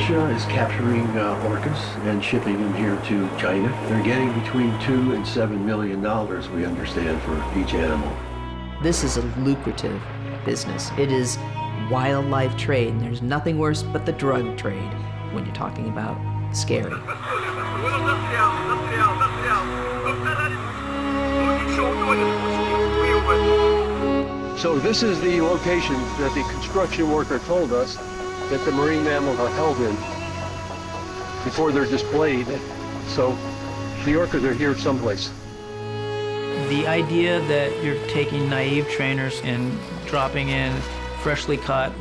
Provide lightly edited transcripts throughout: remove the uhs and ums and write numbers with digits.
Russia is capturing orcas and shipping them here to China. They're getting between $2 and $7 million, we understand, for each animal. This is a lucrative business. It is wildlife trade, and there's nothing worse but the drug trade when you're talking about scary. So this is the location that the construction worker told us that the marine mammals are held in before they're displayed. So the orcas are here someplace. The idea that you're taking naive trainers and dropping in freshly caught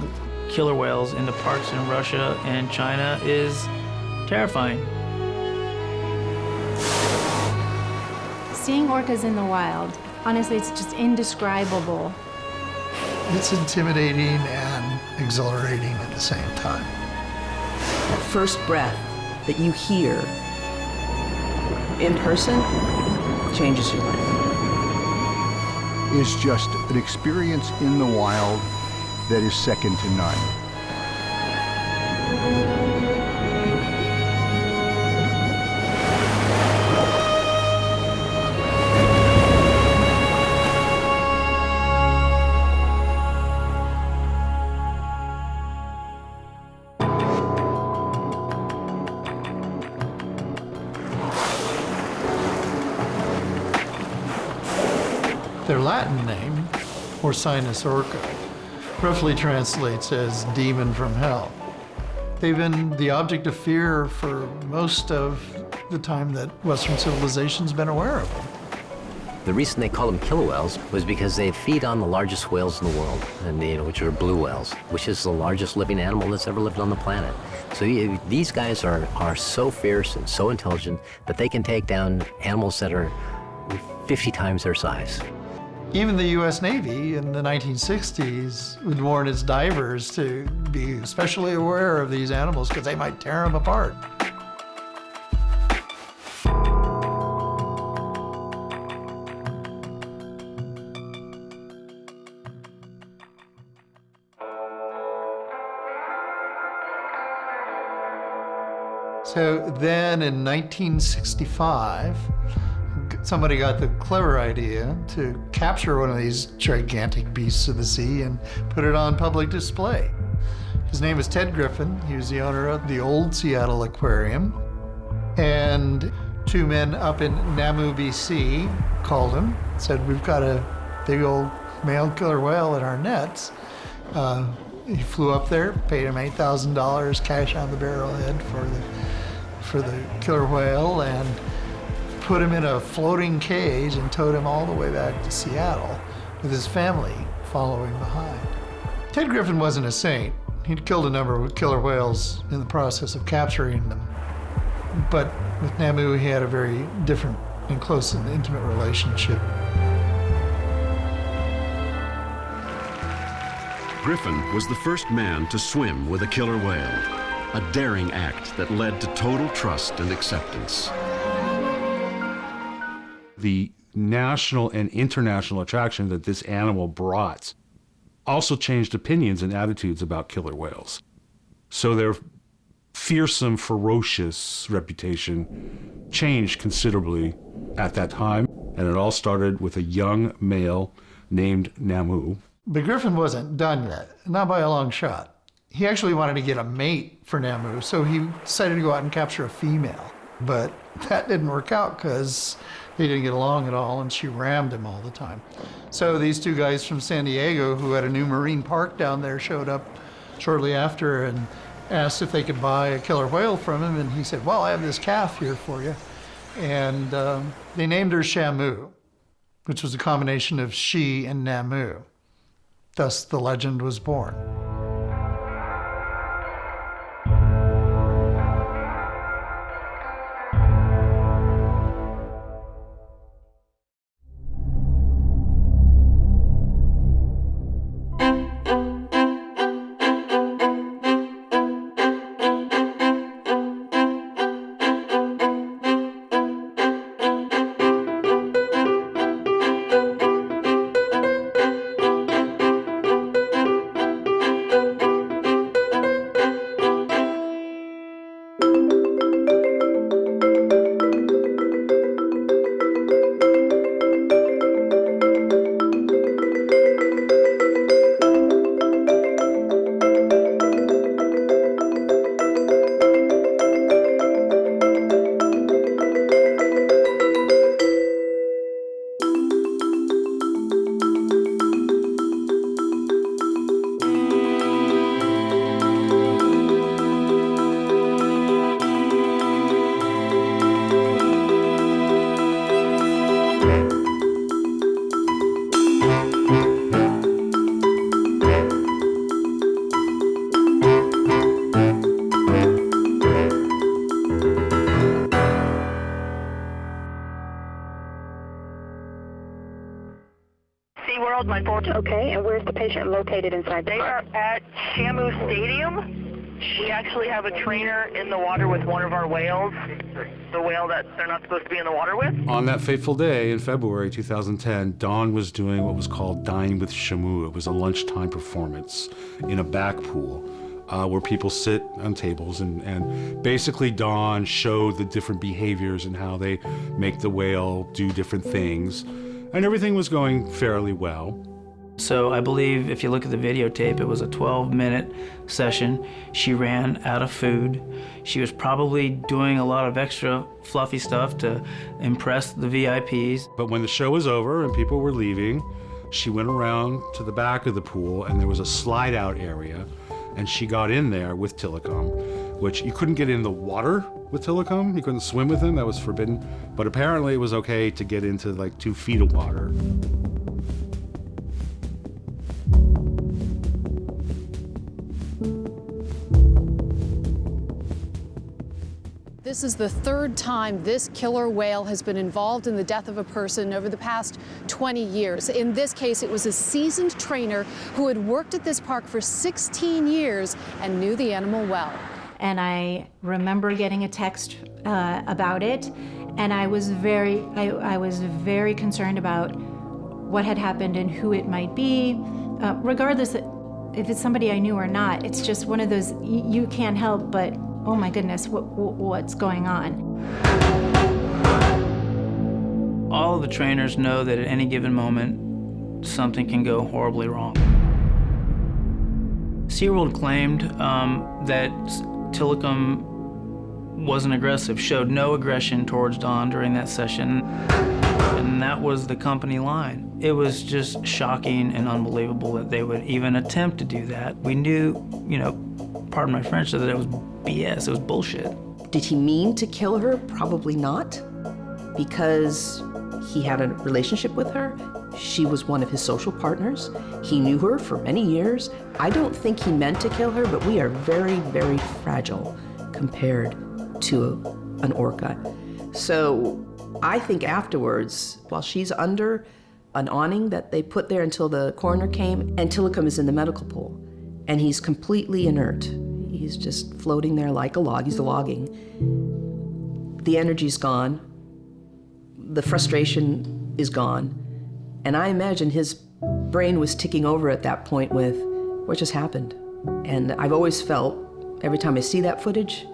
killer whales into parks in Russia and China is terrifying. Seeing orcas in the wild, honestly, it's just indescribable. It's intimidating and exhilarating at the same time. That first breath that you hear in person changes your life. Is just an experience in the wild that is second to none. Their Latin name, Orcinus orca, roughly translates as demon from hell. They've been the object of fear for most of the time that Western civilization's been aware of them. The reason they call them killer whales was because they feed on the largest whales in the world, and which are blue whales, which is the largest living animal that's ever lived on the planet. So these guys are so fierce and so intelligent that they can take down animals that are 50 times their size. Even the U.S. Navy in the 1960s would warn its divers to be especially aware of these animals because they might tear them apart. So then in 1965, somebody got the clever idea to capture one of these gigantic beasts of the sea and put it on public display. His name is Ted Griffin. He was the owner of the old Seattle Aquarium. And two men up in Namu, BC called him, said, "We've got a big old male killer whale in our nets." He flew up there, paid him $8,000 cash on the barrelhead for the killer whale, and put him in a floating cage and towed him all the way back to Seattle with his family following behind. Ted Griffin wasn't a saint. He'd killed a number of killer whales in the process of capturing them. But with Namu, he had a very different and close and intimate relationship. Griffin was the first man to swim with a killer whale, a daring act that led to total trust and acceptance. The national and international attraction that this animal brought also changed opinions and attitudes about killer whales. So their fearsome, ferocious reputation changed considerably at that time, and it all started with a young male named Namu. But Griffin wasn't done yet, not by a long shot. He actually wanted to get a mate for Namu, so he decided to go out and capture a female. But that didn't work out because they didn't get along at all, and she rammed him all the time. So these two guys from San Diego who had a new marine park down there showed up shortly after and asked if they could buy a killer whale from him, and he said, "Well, I have this calf here for you." And they named her Shamu, which was a combination of she and Namu. Thus, the legend was born. located inside the park? They are at Shamu Stadium. We actually have a trainer in the water with one of our whales, the whale that they're not supposed to be in the water with. On that fateful day in February 2010, Dawn was doing what was called Dine with Shamu. It was a lunchtime performance in a back pool where people sit on tables, and basically Dawn showed the different behaviors and how they make the whale do different things, and everything was going fairly well. So I believe if you look at the videotape, it was a 12-minute session. She ran out of food. She was probably doing a lot of extra fluffy stuff to impress the VIPs. But when the show was over and people were leaving, she went around to the back of the pool, and there was a slide-out area, and she got in there with Tilikum, which you couldn't get in the water with Tilikum. You couldn't swim with him. That was forbidden. But apparently it was okay to get into like 2 feet of water. This is the third time this killer whale has been involved in the death of a person over the past 20 years. In this case, it was a seasoned trainer who had worked at this park for 16 years and knew the animal well. And I remember getting a text about it, and I was very concerned about what had happened and who it might be. Regardless if it's somebody I knew or not, it's just one of those, you can't help but, oh my goodness, what's going on? All of the trainers know that at any given moment, something can go horribly wrong. SeaWorld claimed that Tilikum wasn't aggressive, showed no aggression towards Dawn during that session, and that was the company line. It was just shocking and unbelievable that they would even attempt to do that. We knew, pardon my French, that it was BS, it was bullshit. Did he mean to kill her? Probably not, because he had a relationship with her. She was one of his social partners. He knew her for many years. I don't think he meant to kill her, but we are very, very fragile compared to an orca. So I think afterwards, while she's under an awning that they put there until the coroner came, and Tilikum is in the medical pool, and he's completely inert. He's just floating there like a log. He's logging. The energy's gone. The frustration is gone. And I imagine his brain was ticking over at that point with, what just happened? And I've always felt, every time I see that footage,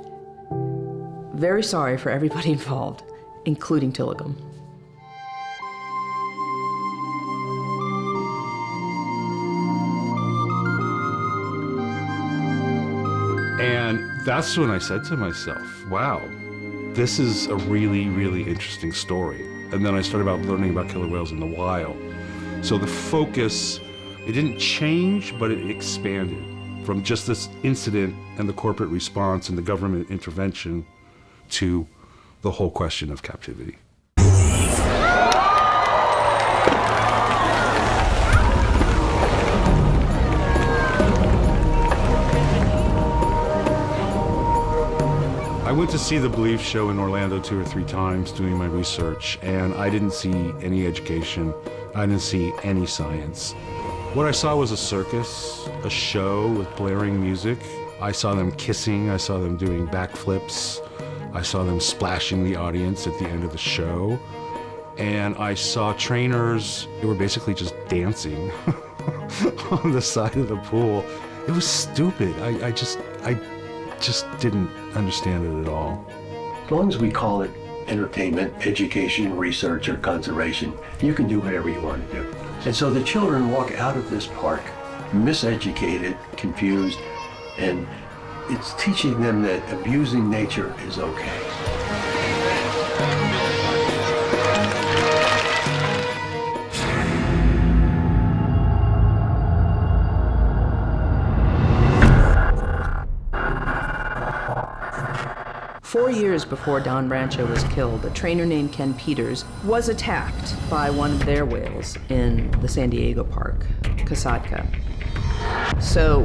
very sorry for everybody involved, including Tilikum. And that's when I said to myself, wow, this is a really, really interesting story. And then I started learning about killer whales in the wild. So the focus, it didn't change, but it expanded from just this incident and the corporate response and the government intervention to the whole question of captivity. I went to see the Believe show in Orlando 2 or 3 times doing my research, and I didn't see any education. I didn't see any science. What I saw was a circus, a show with blaring music. I saw them kissing, I saw them doing backflips, I saw them splashing the audience at the end of the show, and I saw trainers who were basically just dancing on the side of the pool. It was stupid. I just didn't understand it at all. As long as we call it entertainment, education, research, or conservation, you can do whatever you want to do. And so the children walk out of this park miseducated, confused, and it's teaching them that abusing nature is okay. 4 years before Don Brancho was killed, a trainer named Ken Peters was attacked by one of their whales in the San Diego park, Kasatka. So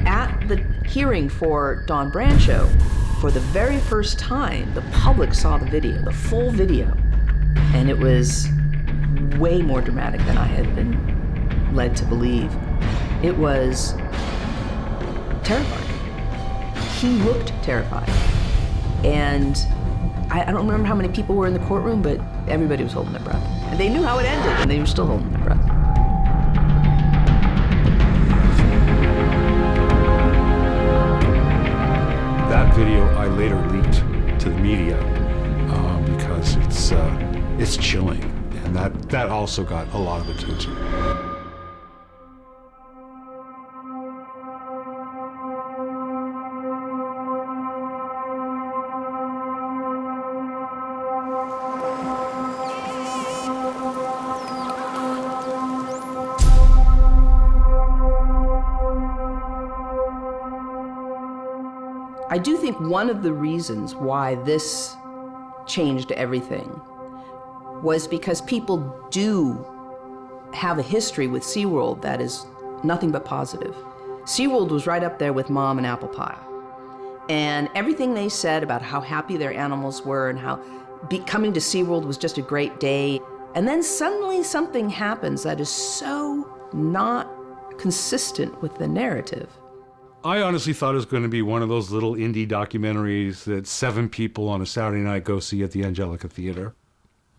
at the hearing for Don Brancho, for the very first time, the public saw the video, the full video, and it was way more dramatic than I had been led to believe. It was terrifying. He looked terrified. And I don't remember how many people were in the courtroom, but everybody was holding their breath. And they knew how it ended, and they were still holding their breath. That video I later leaked to the media because it's chilling, and that also got a lot of attention. I do think one of the reasons why this changed everything was because people do have a history with SeaWorld that is nothing but positive. SeaWorld was right up there with Mom and Apple Pie. And everything they said about how happy their animals were and how coming to SeaWorld was just a great day. And then suddenly something happens that is so not consistent with the narrative. I honestly thought it was going to be one of those little indie documentaries that 7 people on a Saturday night go see at the Angelica Theater.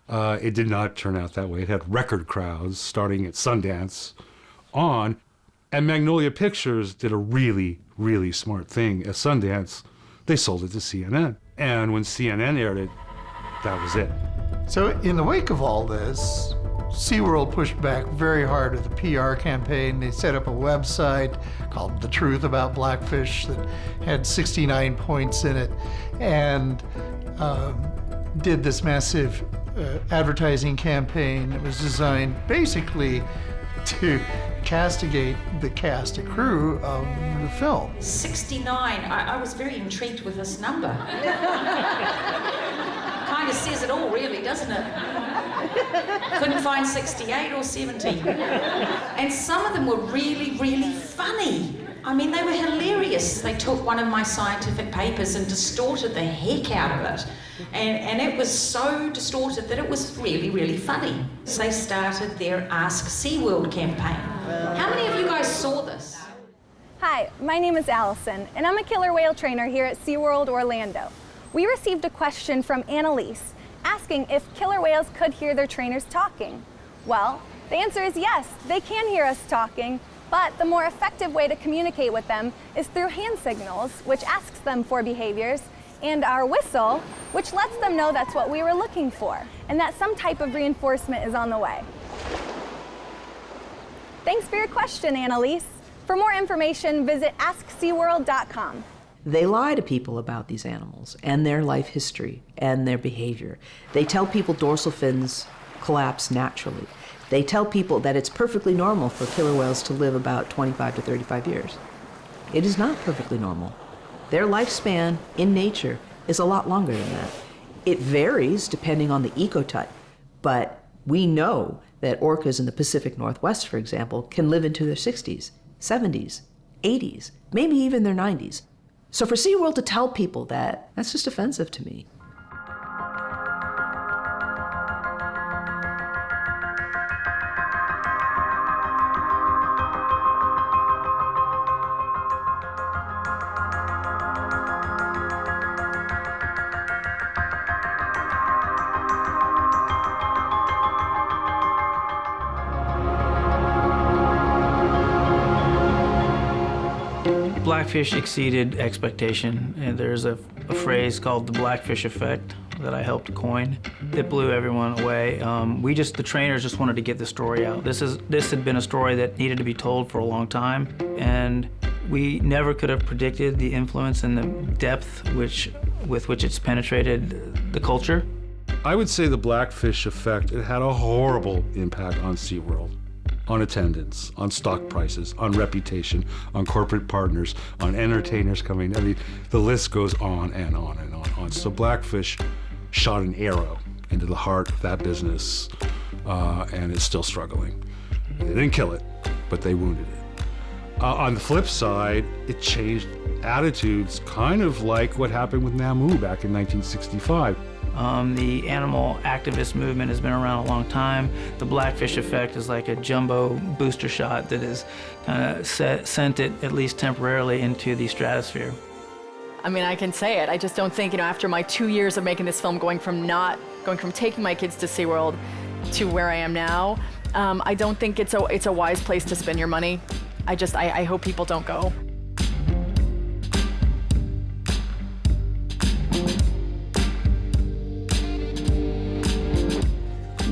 It did not turn out that way. It had record crowds starting at Sundance on, and Magnolia Pictures did a really, really smart thing. At Sundance, they sold it to CNN. And when CNN aired it, that was it. So in the wake of all this, SeaWorld pushed back very hard with the PR campaign. They set up a website called The Truth About Blackfish that had 69 points in it, and did this massive advertising campaign that was designed basically to castigate the cast and crew of the film. 69, I was very intrigued with this number. Kind of says it all, really, doesn't it? Couldn't find 68 or 70. And some of them were really, really funny. I mean, they were hilarious. They took one of my scientific papers and distorted the heck out of it. And it was so distorted that it was really, really funny. So they started their Ask SeaWorld campaign. How many of you guys saw this? Hi, my name is Allison, and I'm a killer whale trainer here at SeaWorld Orlando. We received a question from Annalise asking if killer whales could hear their trainers talking. Well, the answer is yes, they can hear us talking, but the more effective way to communicate with them is through hand signals, which asks them for behaviors, and our whistle, which lets them know that's what we were looking for, and that some type of reinforcement is on the way. Thanks for your question, Annalise. For more information, visit AskSeaWorld.com. They lie to people about these animals and their life history and their behavior. They tell people dorsal fins collapse naturally. They tell people that it's perfectly normal for killer whales to live about 25 to 35 years. It is not perfectly normal. Their lifespan in nature is a lot longer than that. It varies depending on the ecotype, but we know that orcas in the Pacific Northwest, for example, can live into their 60s, 70s, 80s, maybe even their 90s. So for SeaWorld to tell people that, that's just offensive to me. Blackfish exceeded expectation, and there's a phrase called the Blackfish effect that I helped coin that blew everyone away. The trainers just wanted to get the story out. This had been a story that needed to be told for a long time, and we never could have predicted the influence and the depth with which it's penetrated the culture. I would say the Blackfish effect, it had a horrible impact on SeaWorld. On attendance, on stock prices, on reputation, on corporate partners, on entertainers coming. I mean, the list goes on and on and on and on. So Blackfish shot an arrow into the heart of that business, and it's still struggling. They didn't kill it, but they wounded it. On the flip side, it changed attitudes, kind of like what happened with Namu back in 1965. The animal activist movement has been around a long time. The blackfish effect is like a jumbo booster shot that has kind of sent it, at least temporarily, into the stratosphere. I mean, I can say it. I just don't think, after my 2 years of making this film, going from taking my kids to SeaWorld to where I am now, I don't think it's a wise place to spend your money. I hope people don't go.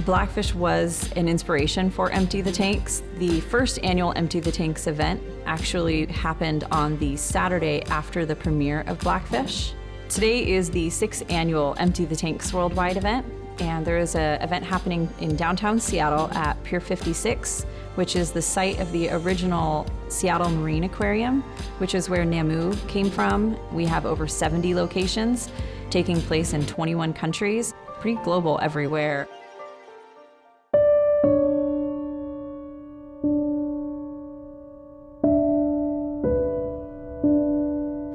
Blackfish was an inspiration for Empty the Tanks. The first annual Empty the Tanks event actually happened on the Saturday after the premiere of Blackfish. Today is the 6th annual Empty the Tanks worldwide event, and there is an event happening in downtown Seattle at Pier 56, which is the site of the original Seattle Marine Aquarium, which is where Namu came from. We have over 70 locations taking place in 21 countries, pretty global everywhere.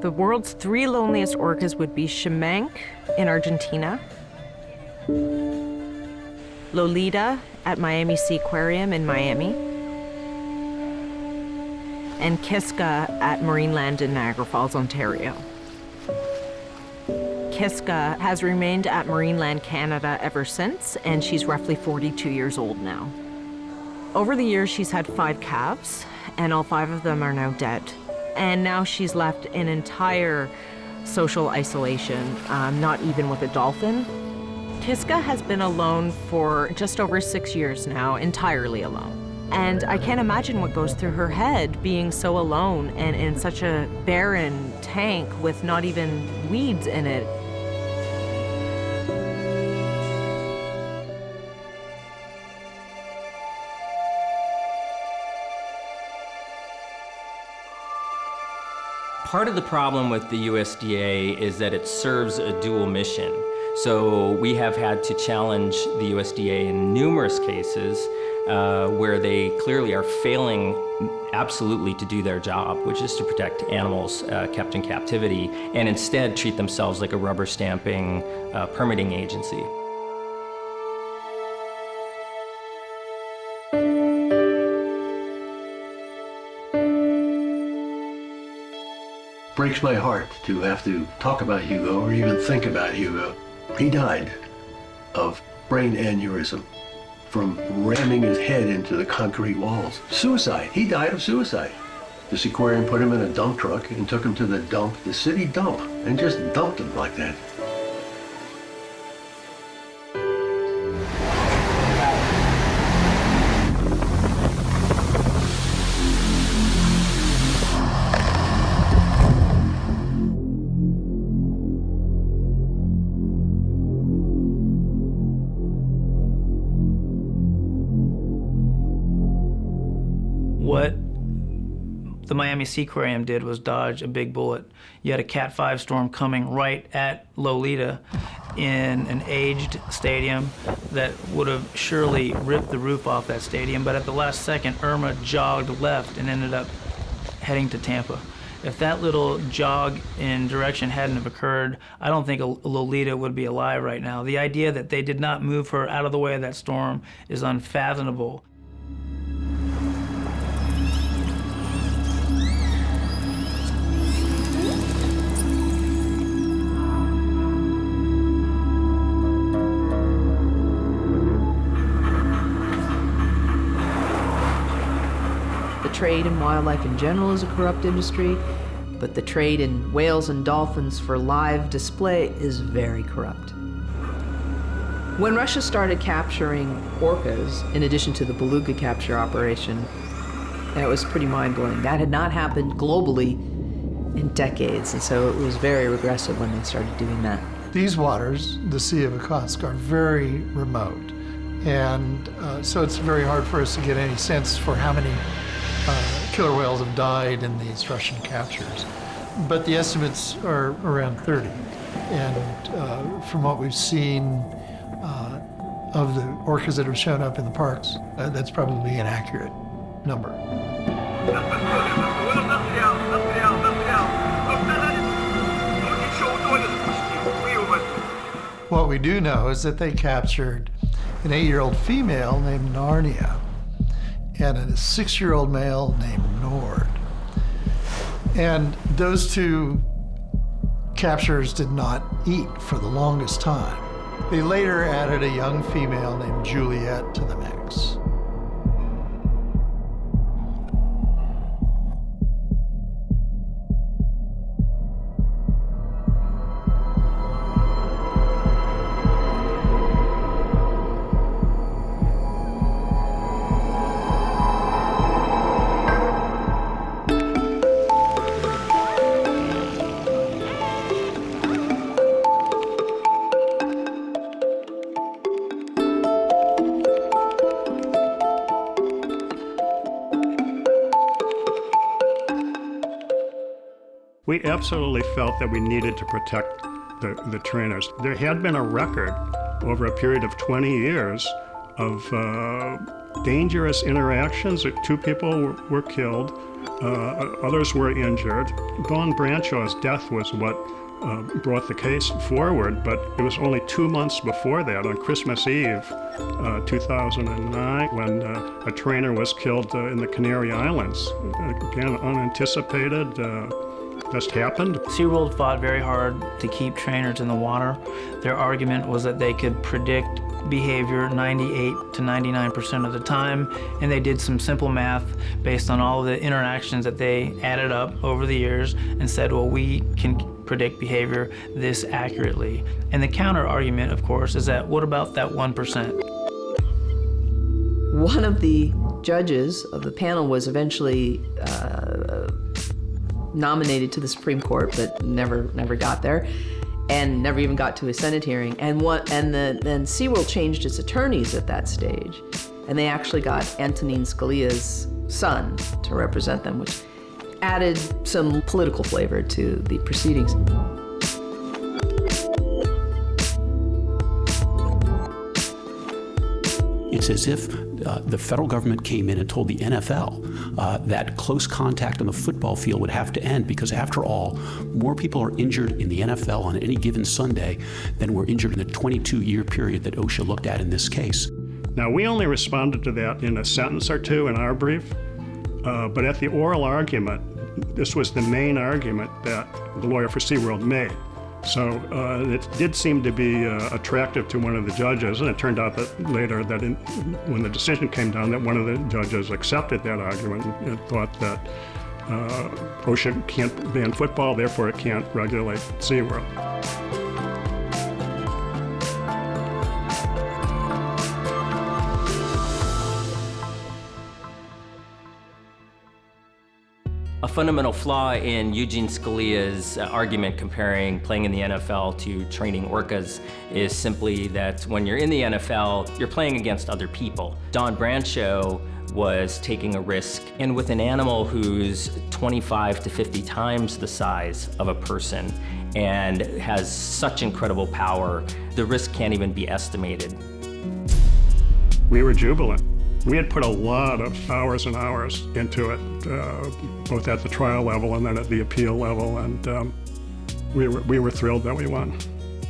The world's 3 loneliest orcas would be Shemank in Argentina, Lolita at Miami Seaquarium in Miami, and Kiska at Marineland in Niagara Falls, Ontario. Kiska has remained at Marineland Canada ever since, and she's roughly 42 years old now. Over the years, she's had 5 calves, and all 5 of them are now dead. And now she's left in entire social isolation, not even with a dolphin. Kiska has been alone for just over 6 years now, entirely alone. And I can't imagine what goes through her head being so alone and in such a barren tank with not even weeds in it. Part of the problem with the USDA is that it serves a dual mission. So we have had to challenge the USDA in numerous cases where they clearly are failing absolutely to do their job, which is to protect animals kept in captivity, and instead treat themselves like a rubber stamping permitting agency. Breaks my heart to have to talk about Hugo or even think about Hugo. He died of brain aneurysm from ramming his head into the concrete walls. Suicide. He died of suicide. This aquarium put him in a dump truck and took him to the dump, the city dump, and just dumped him like that. What the Miami Seaquarium did was dodge a big bullet. You had a Cat 5 storm coming right at Lolita in an aged stadium that would have surely ripped the roof off that stadium, but at the last second, Irma jogged left and ended up heading to Tampa. If that little jog in direction hadn't have occurred, I don't think Lolita would be alive right now. The idea that they did not move her out of the way of that storm is unfathomable. Trade in wildlife in general is a corrupt industry, but the trade in whales and dolphins for live display is very corrupt. When Russia started capturing orcas, in addition to the beluga capture operation, that was pretty mind-blowing. That had not happened globally in decades, and so it was very regressive when they started doing that. These waters, the Sea of Okhotsk, are very remote, and so it's very hard for us to get any sense for how many killer whales have died in these Russian captures. But the estimates are around 30. And from what we've seen of the orcas that have shown up in the parks, that's probably an accurate number. What we do know is that they captured an 8-year-old female named Narnia and a 6-year-old male named Nord. And those two captures did not eat for the longest time. They later added a young female named Juliet to the mix. We absolutely felt that we needed to protect the trainers. There had been a record over a period of 20 years of dangerous interactions. 2 people were killed, others were injured. Dawn Branshaw's death was what brought the case forward, but it was only 2 months before that, on Christmas Eve, 2009, when a trainer was killed in the Canary Islands. Again, unanticipated. Just happened. SeaWorld fought very hard to keep trainers in the water. Their argument was that they could predict behavior 98 to 99% of the time, and they did some simple math based on all of the interactions that they added up over the years and said, well, we can predict behavior this accurately. And the counter argument, of course, is that what about that 1%? One of the judges of the panel was eventually nominated to the Supreme Court, but never got there, and never even got to a Senate hearing. And then SeaWorld changed its attorneys at that stage, and they actually got Antonin Scalia's son to represent them, which added some political flavor to the proceedings. It's as if the federal government came in and told the NFL that close contact on the football field would have to end, because after all, more people are injured in the NFL on any given Sunday than were injured in the 22-year period that OSHA looked at in this case. Now, we only responded to that in a sentence or two in our brief, but at the oral argument, this was the main argument that the lawyer for SeaWorld made. So it did seem to be attractive to one of the judges, and it turned out that later, that when the decision came down, that one of the judges accepted that argument and thought that OSHA can't ban football, therefore it can't regulate SeaWorld. A fundamental flaw in Eugene Scalia's argument comparing playing in the NFL to training orcas is simply that when you're in the NFL, you're playing against other people. Dawn Brancheau was taking a risk, and with an animal who's 25 to 50 times the size of a person and has such incredible power, the risk can't even be estimated. We were jubilant. We had put a lot of hours and hours into it, both at the trial level and then at the appeal level, and we were thrilled that we won.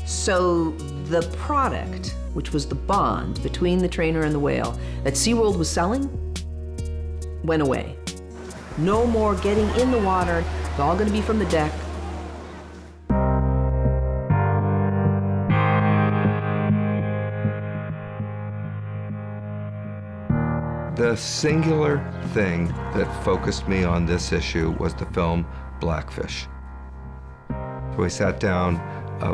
So the product, which was the bond between the trainer and the whale that SeaWorld was selling, went away. No more getting in the water. It's all going to be from the deck. The singular thing that focused me on this issue was the film Blackfish. So we sat down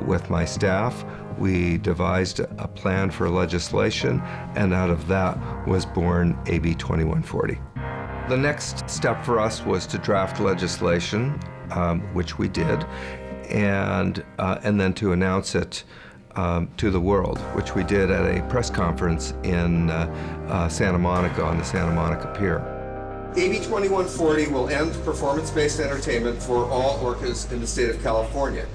with my staff, we devised a plan for legislation, and out of that was born AB 2140. The next step for us was to draft legislation, which we did, and then to announce it to the world, which we did at a press conference in Santa Monica, on the Santa Monica Pier. AB 2140 will end performance-based entertainment for all orcas in the state of California.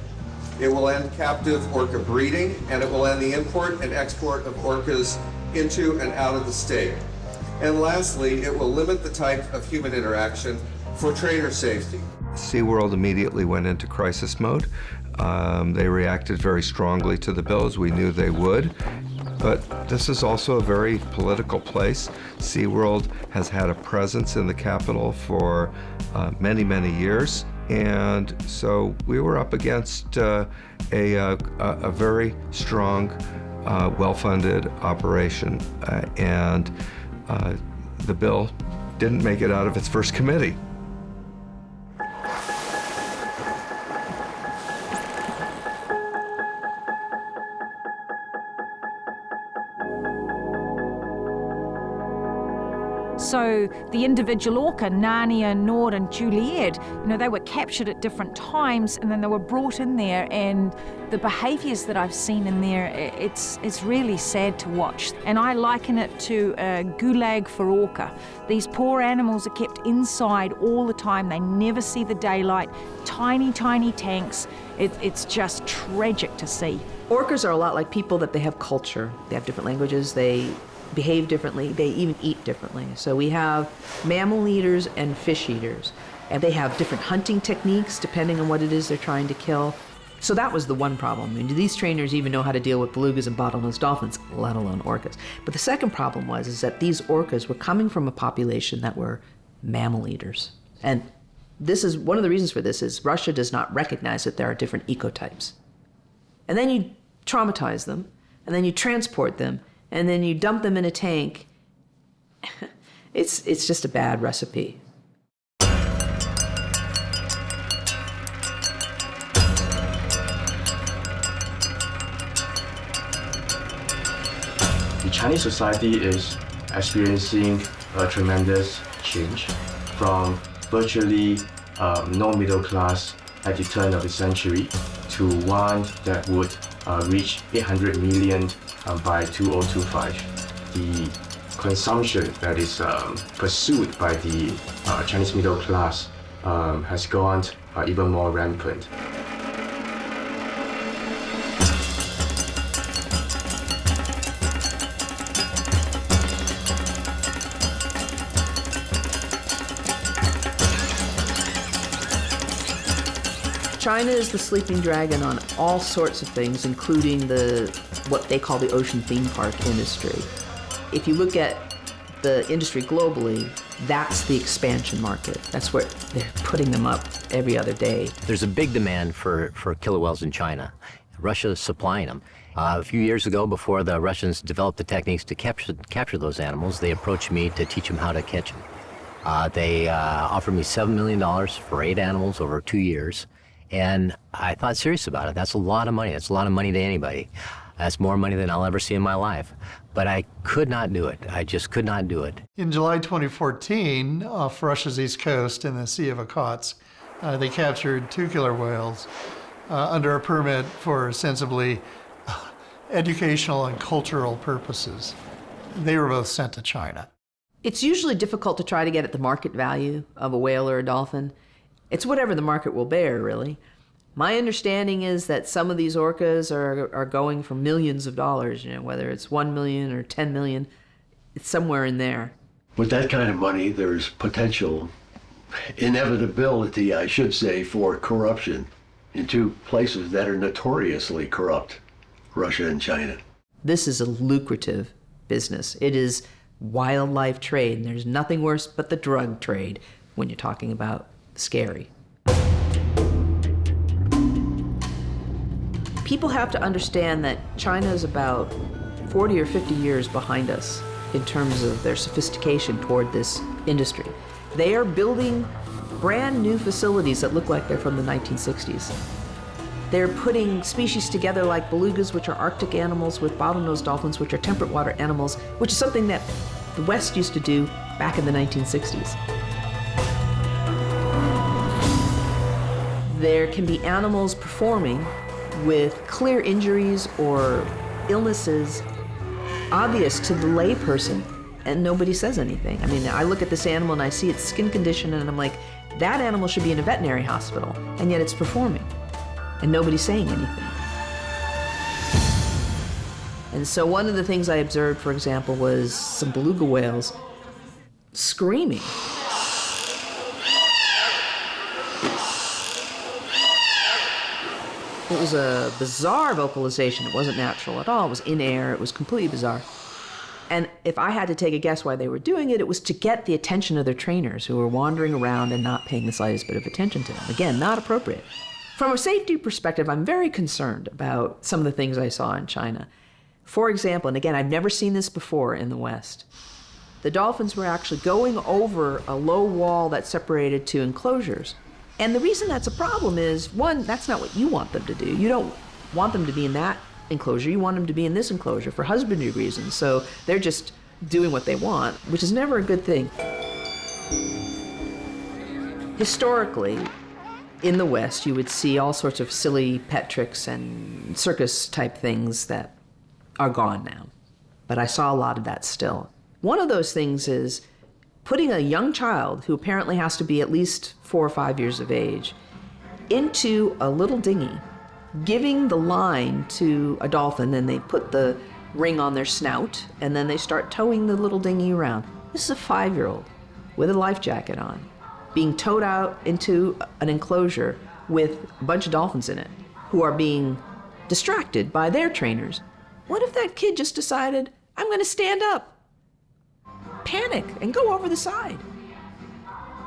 It will end captive orca breeding, and it will end the import and export of orcas into and out of the state. And lastly, it will limit the type of human interaction for trainer safety. SeaWorld immediately went into crisis mode. They reacted very strongly to the bill, as we knew they would. But this is also a very political place. SeaWorld has had a presence in the Capitol for many, many years. And so we were up against a very strong, well-funded operation. And the bill didn't make it out of its first committee. So the individual orca, Narnia, Nord, and Juliet, they were captured at different times, and then they were brought in there, and the behaviors that I've seen in there, it's really sad to watch. And I liken it to a gulag for orca. These poor animals are kept inside all the time. They never see the daylight. Tiny, tiny tanks. It's just tragic to see. Orcas are a lot like people, that they have culture. They have different languages. They behave differently. They even eat differently. So we have mammal eaters and fish eaters, and they have different hunting techniques depending on what it is they're trying to kill. So that was the one problem. I mean, do these trainers even know how to deal with belugas and bottlenose dolphins, let alone orcas? But the second problem was that these orcas were coming from a population that were mammal eaters. And this is one of the reasons for this is Russia does not recognize that there are different ecotypes. And then you traumatize them, and then you transport them, and then you dump them in a tank. It's just a bad recipe. The Chinese society is experiencing a tremendous change from virtually no middle class at the turn of the century to one that would reach 800 million by 2025. The consumption that is pursued by the Chinese middle class has gone even more rampant. China is the sleeping dragon on all sorts of things, including what they call the ocean theme park industry. If you look at the industry globally, that's the expansion market. That's where they're putting them up every other day. There's a big demand for killer whales in China. Russia is supplying them. A few years ago, before the Russians developed the techniques to capture those animals, they approached me to teach them how to catch them. They offered me $7 million for 8 animals over 2 years. And I thought serious about it. That's a lot of money. That's a lot of money to anybody. That's more money than I'll ever see in my life. But I could not do it. I just could not do it. In July 2014, off Russia's east coast in the Sea of Okhotsk, they captured 2 killer whales under a permit for ostensibly educational and cultural purposes. They were both sent to China. It's usually difficult to try to get at the market value of a whale or a dolphin. It's whatever the market will bear, really. My understanding is that some of these orcas are going for millions of dollars, whether it's 1 million or 10 million, it's somewhere in there. With that kind of money, there's potential, inevitability, I should say, for corruption in 2 places that are notoriously corrupt, Russia and China. This is a lucrative business. It is wildlife trade, and there's nothing worse but the drug trade when you're talking about scary. People have to understand that China is about 40 or 50 years behind us in terms of their sophistication toward this industry. They are building brand new facilities that look like they're from the 1960s. They're putting species together like belugas, which are Arctic animals, with bottlenose dolphins, which are temperate water animals, which is something that the West used to do back in the 1960s. There can be animals performing with clear injuries or illnesses obvious to the layperson, and nobody says anything. I mean, I look at this animal and I see its skin condition and I'm like, that animal should be in a veterinary hospital, and yet it's performing, and nobody's saying anything. And so one of the things I observed, for example, was some beluga whales screaming. It was a bizarre vocalization. It wasn't natural at all. It was in air. It was completely bizarre. And if I had to take a guess why they were doing it, it was to get the attention of their trainers who were wandering around and not paying the slightest bit of attention to them. Again, not appropriate. From a safety perspective, I'm very concerned about some of the things I saw in China. For example, and again, I've never seen this before in the West, the dolphins were actually going over a low wall that separated two enclosures. And the reason that's a problem is, one, that's not what you want them to do. You don't want them to be in that enclosure. You want them to be in this enclosure for husbandry reasons. So they're just doing what they want, which is never a good thing. Historically, in the West, you would see all sorts of silly pet tricks and circus type things that are gone now. But I saw a lot of that still. One of those things is putting a young child, who apparently has to be at least 4 or 5 years of age, into a little dinghy, giving the line to a dolphin, and they put the ring on their snout, and then they start towing the little dinghy around. This is a 5-year-old with a life jacket on, being towed out into an enclosure with a bunch of dolphins in it, who are being distracted by their trainers. What if that kid just decided, I'm gonna stand up, panic, and go over the side?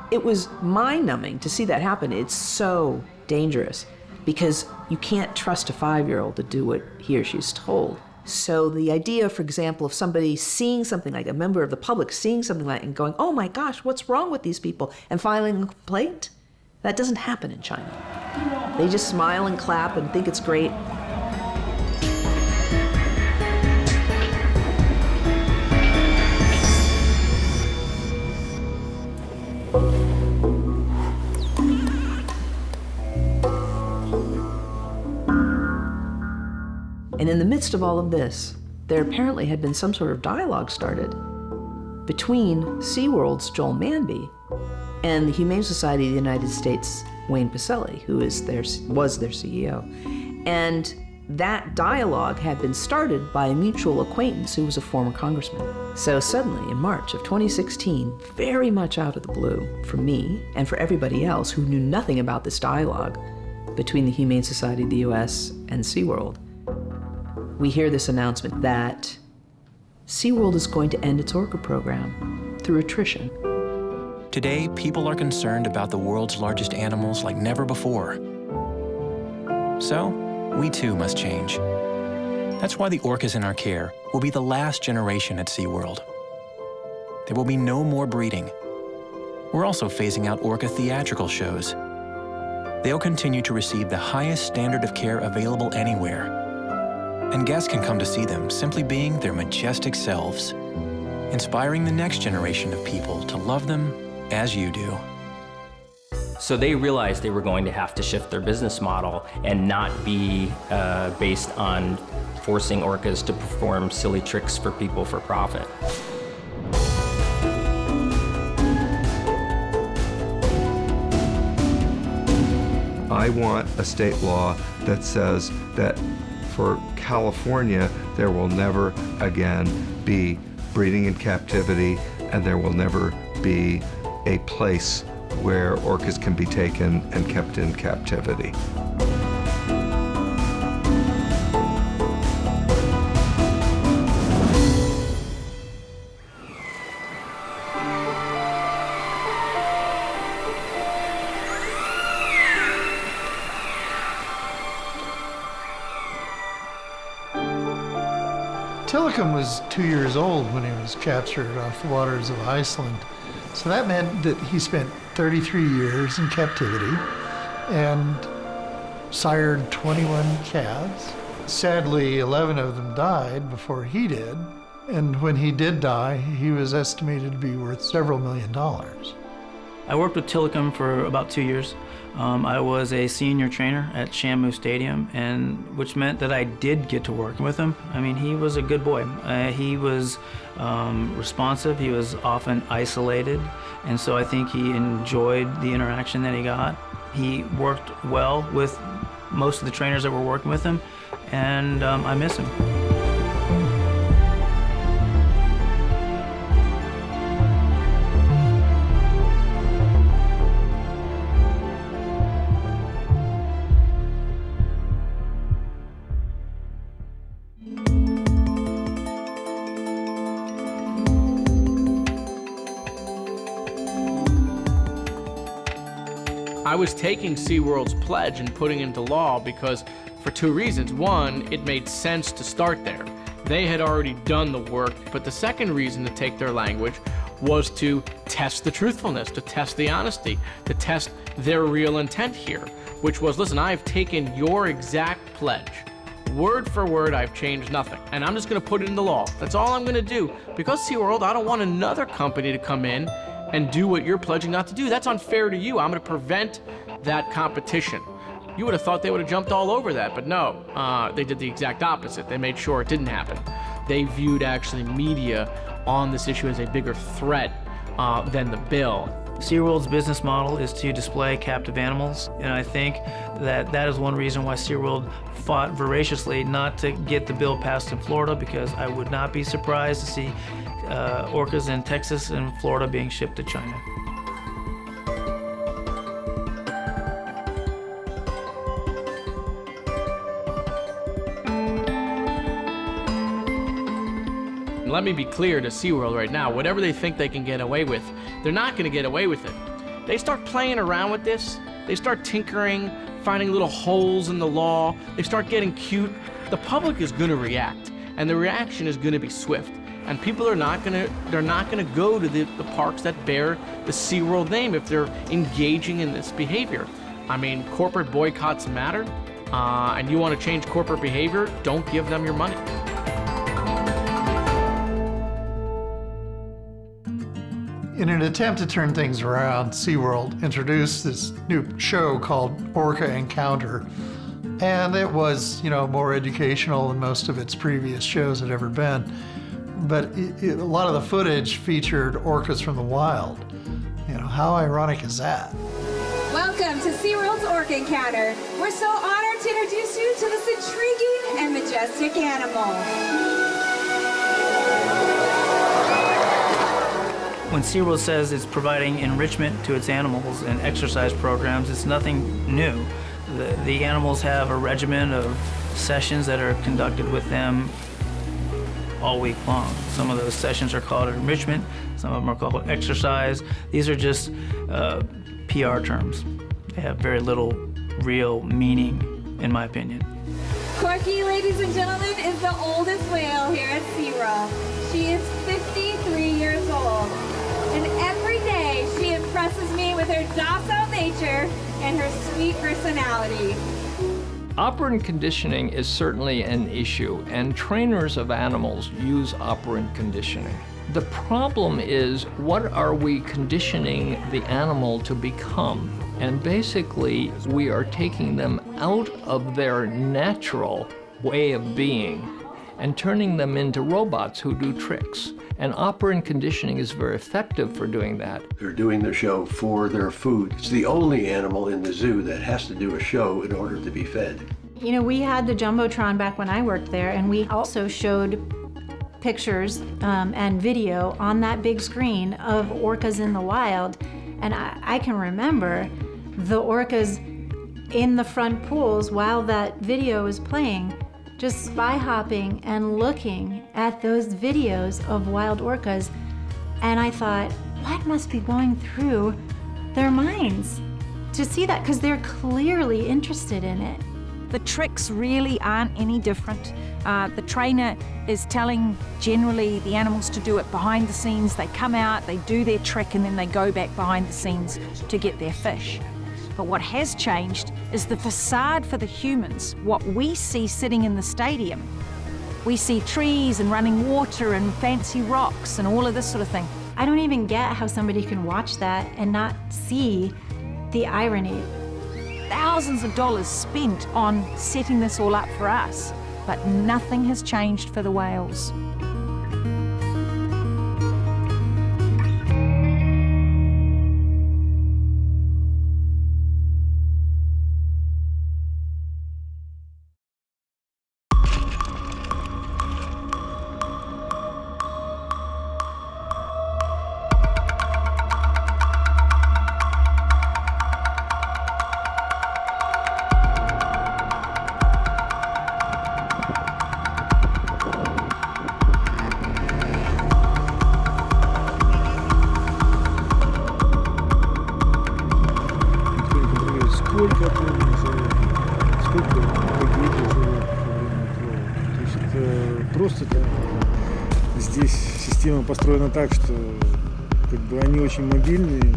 It was mind-numbing to see that happen. It's so dangerous because you can't trust a 5-year-old to do what he or she's told. So the idea, for example, of somebody seeing something like a member of the public seeing something like and going, oh my gosh, what's wrong with these people, and filing a complaint, that doesn't happen in China. They just smile and clap and think it's great. And in the midst of all of this, there apparently had been some sort of dialogue started between SeaWorld's Joel Manby and the Humane Society of the United States' Wayne Pacelli, who was their CEO. And that dialogue had been started by a mutual acquaintance who was a former congressman. So suddenly, in March of 2016, very much out of the blue for me and for everybody else who knew nothing about this dialogue between the Humane Society of the US and SeaWorld, we hear this announcement that SeaWorld is going to end its orca program through attrition. Today, people are concerned about the world's largest animals like never before. So, we too must change. That's why the orcas in our care will be the last generation at SeaWorld. There will be no more breeding. We're also phasing out orca theatrical shows. They'll continue to receive the highest standard of care available anywhere. And guests can come to see them simply being their majestic selves, inspiring the next generation of people to love them as you do. So they realized they were going to have to shift their business model and not be based on forcing orcas to perform silly tricks for people for profit. I want a state law that says that for California, there will never again be breeding in captivity, and there will never be a place where orcas can be taken and kept in captivity. Tilikum was 2 years old when he was captured off the waters of Iceland. So that meant that he spent 33 years in captivity and sired 21 calves. Sadly, 11 of them died before he did. And when he did die, he was estimated to be worth several $1 million. I worked with Tilikum for about 2 years. I was a senior trainer at Shamu Stadium, which meant that I did get to work with him. I mean, he was a good boy. He was responsive. He was often isolated, and so I think he enjoyed the interaction that he got. He worked well with most of the trainers that were working with him, and I miss him. I was taking SeaWorld's pledge and putting it into law because for two reasons. One, it made sense to start there. They had already done the work, but the second reason to take their language was to test the truthfulness, to test the honesty, to test their real intent here, which was, listen, I've taken your exact pledge. Word for word, I've changed nothing. And I'm just gonna put it into law. That's all I'm gonna do. Because SeaWorld, I don't want another company to come in and do what you're pledging not to do. That's unfair to you. I'm gonna prevent that competition. You would have thought they would have jumped all over that, but no, they did the exact opposite. They made sure it didn't happen. They viewed actually media on this issue as a bigger threat than the bill. SeaWorld's business model is to display captive animals, and I think that is one reason why SeaWorld fought voraciously not to get the bill passed in Florida, because I would not be surprised to see orcas in Texas and Florida being shipped to China. Let me be clear to SeaWorld right now, whatever they think they can get away with, they're not gonna get away with it. They start playing around with this, they start tinkering, finding little holes in the law, they start getting cute, the public is gonna react, and the reaction is gonna be swift. And people are not gonna go to the parks that bear the SeaWorld name if they're engaging in this behavior. I mean, corporate boycotts matter, and you wanna change corporate behavior, don't give them your money. In an attempt to turn things around, SeaWorld introduced this new show called Orca Encounter. And it was, more educational than most of its previous shows had ever been. But a lot of the footage featured orcas from the wild. How ironic is that? Welcome to SeaWorld's Orca Encounter. We're so honored to introduce you to this intriguing and majestic animal. When SeaWorld says it's providing enrichment to its animals and exercise programs, it's nothing new. The animals have a regimen of sessions that are conducted with them all week long. Some of those sessions are called enrichment, some of them are called exercise. These are just PR terms. They have very little real meaning, in my opinion. Corky, ladies and gentlemen, is the oldest whale here at SeaWorld. She is 53 years old. And every day she impresses me with her docile nature and her sweet personality. Operant conditioning is certainly an issue, and trainers of animals use operant conditioning. The problem is, what are we conditioning the animal to become? And basically, we are taking them out of their natural way of being and turning them into robots who do tricks. And operant conditioning is very effective for doing that. They're doing their show for their food. It's the only animal in the zoo that has to do a show in order to be fed. We had the Jumbotron back when I worked there, and we also showed pictures and video on that big screen of orcas in the wild. And I can remember the orcas in the front pools while that video was playing, just spy hopping and looking at those videos of wild orcas. And I thought, what must be going through their minds to see that? Because they're clearly interested in it. The tricks really aren't any different. The trainer is telling generally the animals to do it behind the scenes. They come out, they do their trick, and then they go back behind the scenes to get their fish. But what has changed is the facade for the humans, what we see sitting in the stadium. We see trees and running water and fancy rocks and all of this sort of thing. I don't even get how somebody can watch that and not see the irony. Thousands of dollars spent on setting this all up for us, but nothing has changed for the whales. сколько погибло животных во время отлова. То есть это просто здесь система построена так, что как бы они очень мобильные.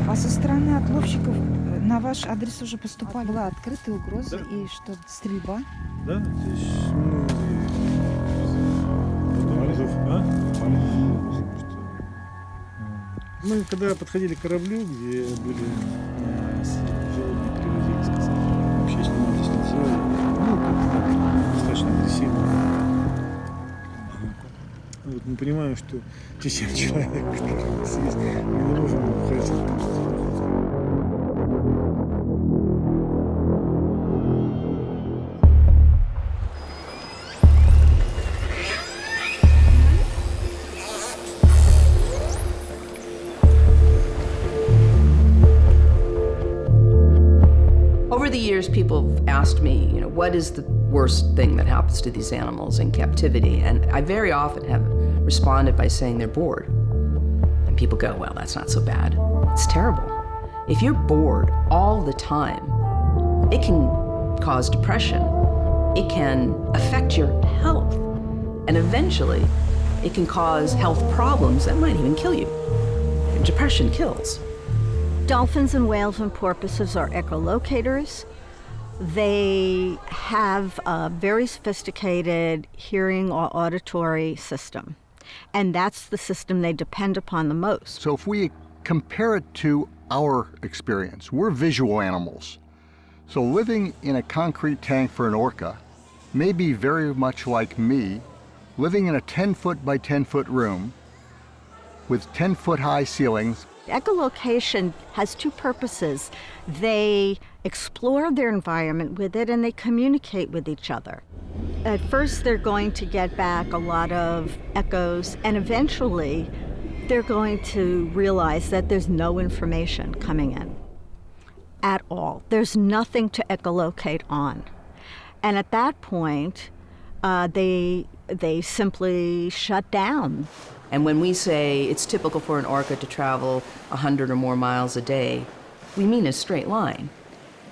А со стороны отловщиков на ваш адрес уже поступали? Была открытая угроза и что, стрельба? Да, то есть мы когда подходили к кораблю, где были животные привозили, сказали, вообще снимайтесь не делали, как достаточно агрессивно. Вот мы понимаем, что те 7 человек, которые у нас есть, мы не можем хорошо пустить. Over the years, people have asked me, what is the worst thing that happens to these animals in captivity? And I very often have responded by saying they're bored. And people go, well, that's not so bad. It's terrible. If you're bored all the time, it can cause depression. It can affect your health. And eventually, it can cause health problems that might even kill you. Depression kills. Dolphins and whales and porpoises are echolocators. They have a very sophisticated hearing or auditory system, and that's the system they depend upon the most. So if we compare it to our experience, we're visual animals. So living in a concrete tank for an orca may be very much like me living in a 10-foot by 10-foot room with 10-foot high ceilings. Echolocation has two purposes. They explore their environment with it and they communicate with each other. At first they're going to get back a lot of echoes, and eventually they're going to realize that there's no information coming in at all. There's nothing to echolocate on. And at that point, they simply shut down. And when we say it's typical for an orca to travel 100 or more miles a day, we mean a straight line.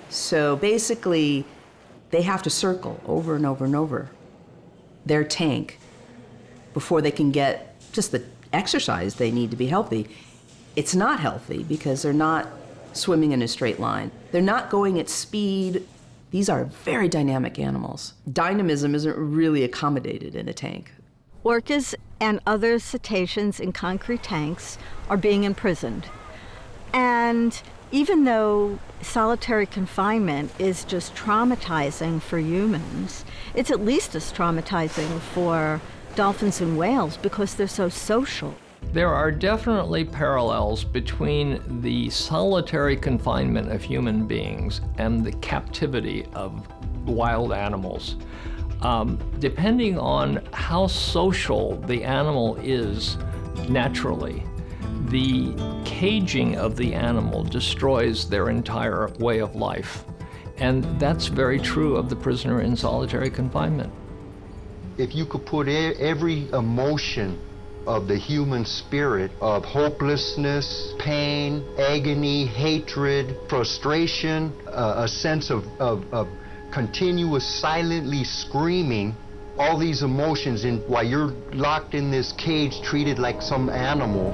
So basically, they have to circle over and over and over their tank before they can get just the exercise they need to be healthy. It's not healthy because they're not swimming in a straight line. They're not going at speed. These are very dynamic animals. Dynamism isn't really accommodated in a tank. Orcas and other cetaceans in concrete tanks are being imprisoned. And even though solitary confinement is just traumatizing for humans, it's at least as traumatizing for dolphins and whales because they're so social. There are definitely parallels between the solitary confinement of human beings and the captivity of wild animals. Depending on how social the animal is naturally, the caging of the animal destroys their entire way of life. And that's very true of the prisoner in solitary confinement. If you could put every emotion of the human spirit of hopelessness, pain, agony, hatred, frustration, a sense of continuous silently screaming, all these emotions while you're locked in this cage treated like some animal.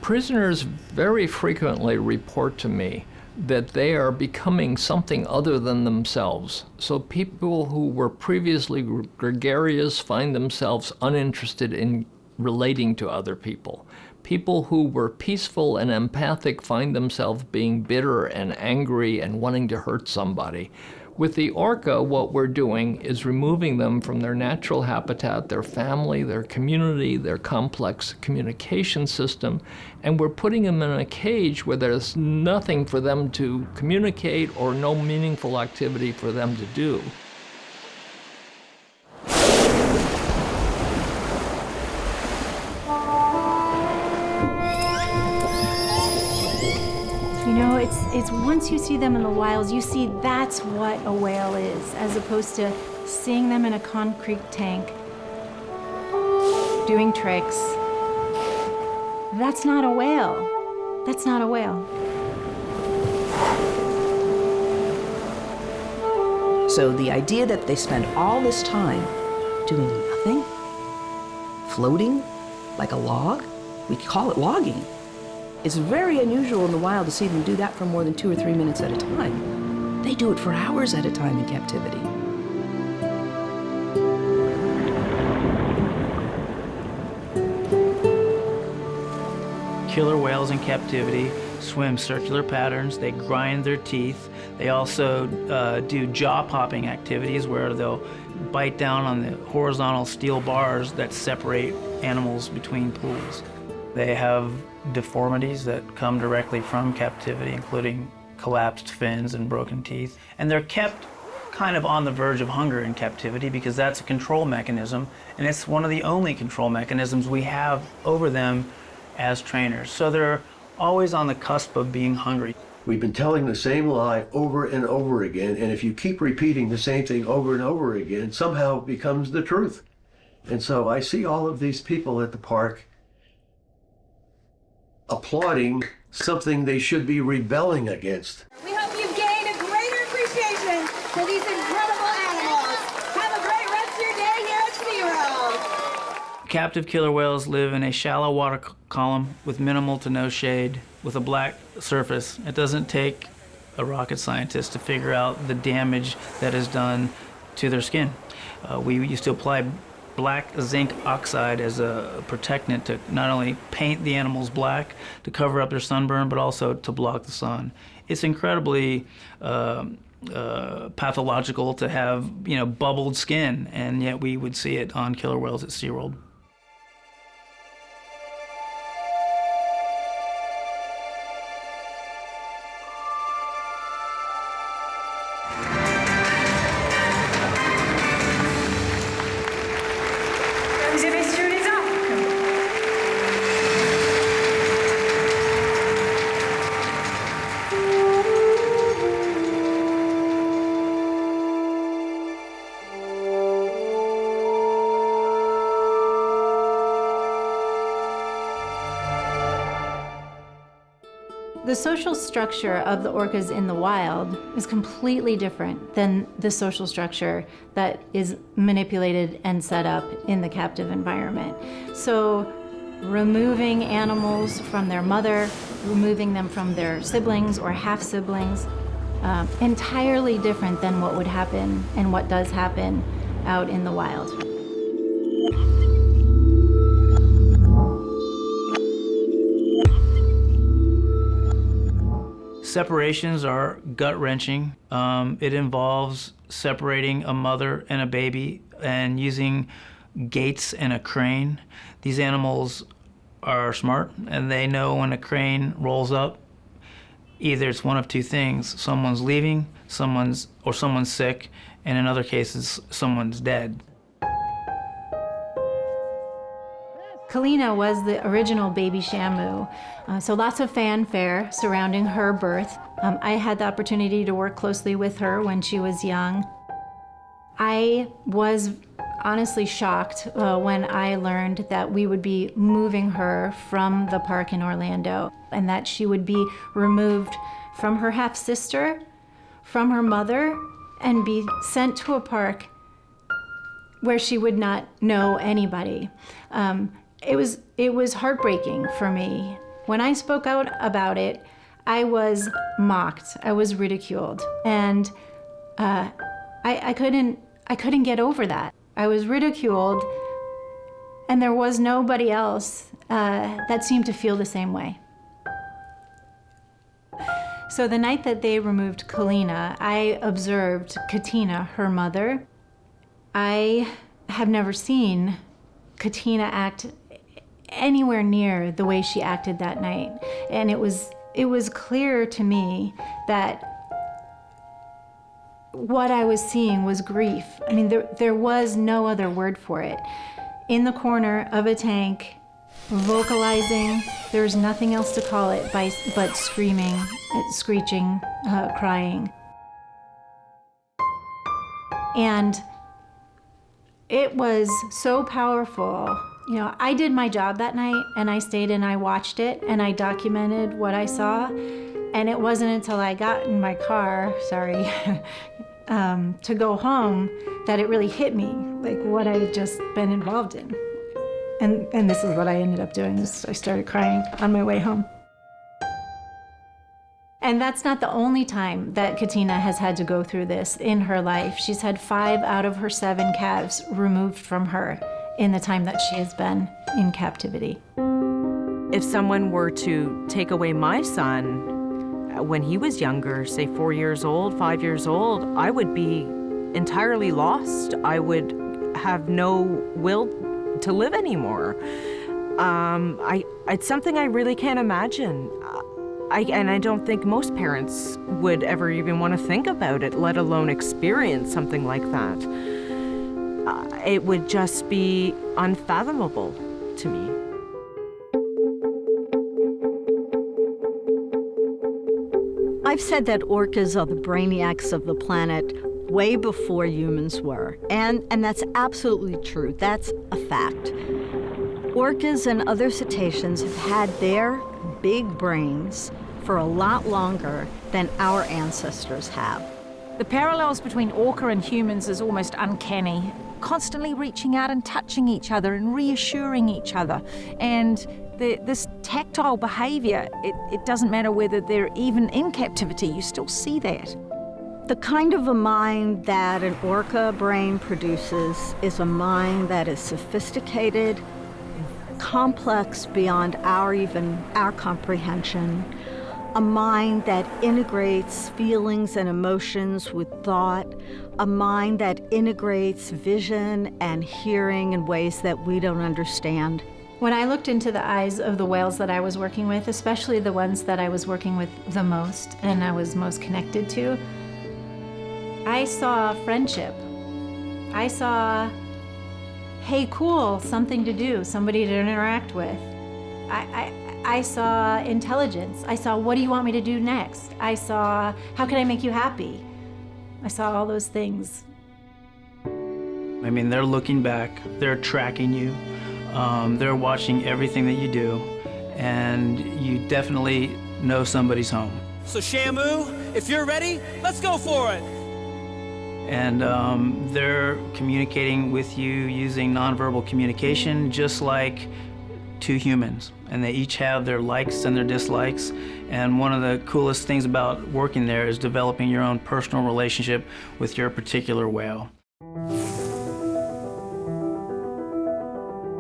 Prisoners very frequently report to me that they are becoming something other than themselves. So people who were previously gregarious find themselves uninterested in relating to other people. People who were peaceful and empathic find themselves being bitter and angry and wanting to hurt somebody. With the orca, what we're doing is removing them from their natural habitat, their family, their community, their complex communication system, and we're putting them in a cage where there's nothing for them to communicate or no meaningful activity for them to do. You know, it's once you see them in the wilds, you see that's what a whale is, as opposed to seeing them in a concrete tank doing tricks. That's not a whale. That's not a whale. So the idea that they spend all this time doing nothing, floating like a log, we call it logging. It's very unusual in the wild to see them do that for more than 2 or 3 minutes at a time. They do it for hours at a time in captivity. Killer whales in captivity swim circular patterns, they grind their teeth. They also do jaw-popping activities where they'll bite down on the horizontal steel bars that separate animals between pools. They have deformities that come directly from captivity, including collapsed fins and broken teeth. And they're kept kind of on the verge of hunger in captivity because that's a control mechanism, and it's one of the only control mechanisms we have over them as trainers. So they're always on the cusp of being hungry. We've been telling the same lie over and over again, and if you keep repeating the same thing over and over again, somehow it becomes the truth. And so I see all of these people at the park applauding something they should be rebelling against. We hope you've gained a greater appreciation for these incredible animals. Have a great rest of your day here at SeaWorld. Captive killer whales live in a shallow water column with minimal to no shade, with a black surface. It doesn't take a rocket scientist to figure out the damage that is done to their skin. We used to apply black zinc oxide as a protectant to not only paint the animals black to cover up their sunburn, but also to block the sun. It's incredibly pathological to have, bubbled skin, and yet we would see it on killer whales at SeaWorld. The social structure of the orcas in the wild is completely different than the social structure that is manipulated and set up in the captive environment. So removing animals from their mother, removing them from their siblings or half-siblings, entirely different than what would happen and what does happen out in the wild. Separations are gut-wrenching. It involves separating a mother and a baby and using gates and a crane. These animals are smart, and they know when a crane rolls up, either it's one of two things: someone's leaving, someone's sick, and in other cases, someone's dead. Kalina was the original baby Shamu, so lots of fanfare surrounding her birth. I had the opportunity to work closely with her when she was young. I was honestly shocked when I learned that we would be moving her from the park in Orlando and that she would be removed from her half-sister, from her mother, and be sent to a park where she would not know anybody. It was heartbreaking for me. When I spoke out about it, I was mocked, I was ridiculed, and I couldn't get over that. I was ridiculed, and there was nobody else that seemed to feel the same way. So the night that they removed Kalina, I observed Katina, her mother. I have never seen Katina act anywhere near the way she acted that night. And it was clear to me that what I was seeing was grief. I mean, there was no other word for it. In the corner of a tank, vocalizing, there's nothing else to call it but screaming, screeching, crying. And it was so powerful. You know, I did my job that night, and I stayed and I watched it and I documented what I saw. And it wasn't until I got in my car, to go home that it really hit me, like what I had just been involved in. And this is what I ended up doing, is I started crying on my way home. And that's not the only time that Katina has had to go through this in her life. She's had 5 out of her 7 calves removed from her in the time that she has been in captivity. If someone were to take away my son when he was younger, say 4 years old, 5 years old, I would be entirely lost. I would have no will to live anymore. It's something I really can't imagine. And I don't think most parents would ever even want to think about it, let alone experience something like that. It would just be unfathomable to me. I've said that orcas are the brainiacs of the planet way before humans were, and that's absolutely true. That's a fact. Orcas and other cetaceans have had their big brains for a lot longer than our ancestors have. The parallels between orca and humans is almost uncanny, constantly reaching out and touching each other and reassuring each other. And this tactile behavior, it doesn't matter whether they're even in captivity, you still see that. The kind of a mind that an orca brain produces is a mind that is sophisticated, complex beyond our comprehension, a mind that integrates feelings and emotions with thought, a mind that integrates vision and hearing in ways that we don't understand. When I looked into the eyes of the whales that I was working with, especially the ones that I was working with the most and I was most connected to, I saw friendship. I saw, hey, cool, something to do, somebody to interact with. I saw intelligence. I saw, what do you want me to do next? I saw, how can I make you happy? I saw all those things. I mean, they're looking back, they're tracking you, they're watching everything that you do, and you definitely know somebody's home. So Shamu, if you're ready, let's go for it. And they're communicating with you using nonverbal communication, just like 2 humans. And they each have their likes and their dislikes. And one of the coolest things about working there is developing your own personal relationship with your particular whale.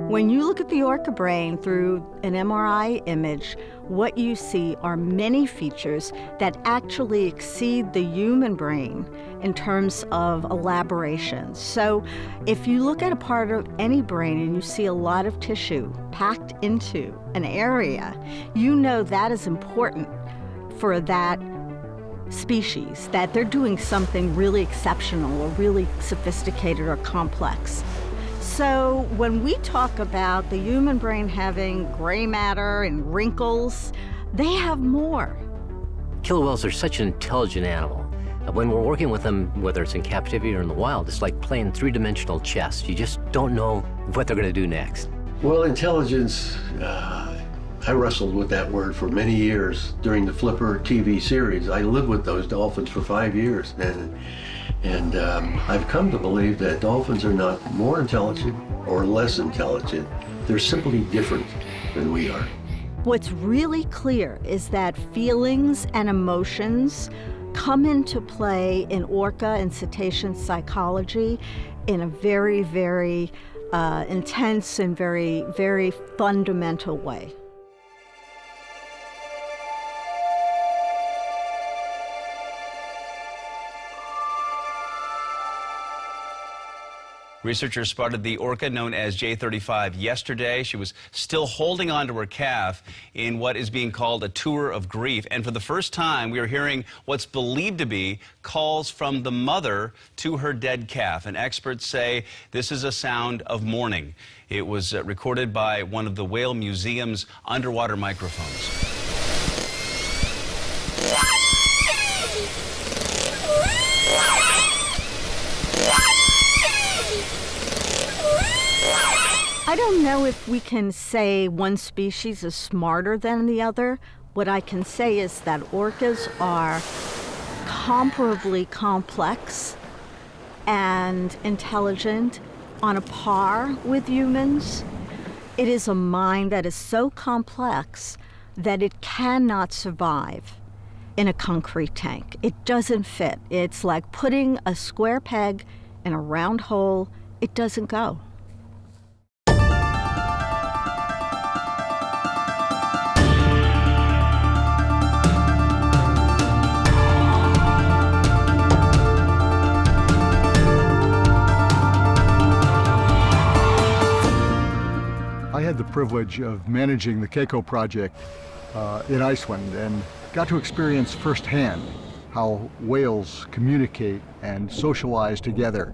When you look at the orca brain through an MRI image, what you see are many features that actually exceed the human brain in terms of elaboration. So if you look at a part of any brain and you see a lot of tissue packed into an area, you know that is important for that species, that they're doing something really exceptional or really sophisticated or complex. So when we talk about the human brain having gray matter and wrinkles, they have more. Killer whales are such an intelligent animal. When we're working with them, whether it's in captivity or in the wild, it's like playing 3-dimensional chess. You just don't know what they're going to do next. Well, intelligence, I wrestled with that word for many years during the Flipper TV series. I lived with those dolphins for 5 years, and I've come to believe that dolphins are not more intelligent or less intelligent. They're simply different than we are. What's really clear is that feelings and emotions come into play in orca and cetacean psychology in a very, very intense and very, very fundamental way. Researchers spotted the orca known as J35 yesterday. She was still holding on to her calf in what is being called a tour of grief. And for the first time, we are hearing what's believed to be calls from the mother to her dead calf. And experts say this is a sound of mourning. It was recorded by one of the Whale Museum's underwater microphones. I don't know if we can say one species is smarter than the other. What I can say is that orcas are comparably complex and intelligent, on a par with humans. It is a mind that is so complex that it cannot survive in a concrete tank. It doesn't fit. It's like putting a square peg in a round hole. It doesn't go. I had the privilege of managing the Keiko project in Iceland and got to experience firsthand how whales communicate and socialize together.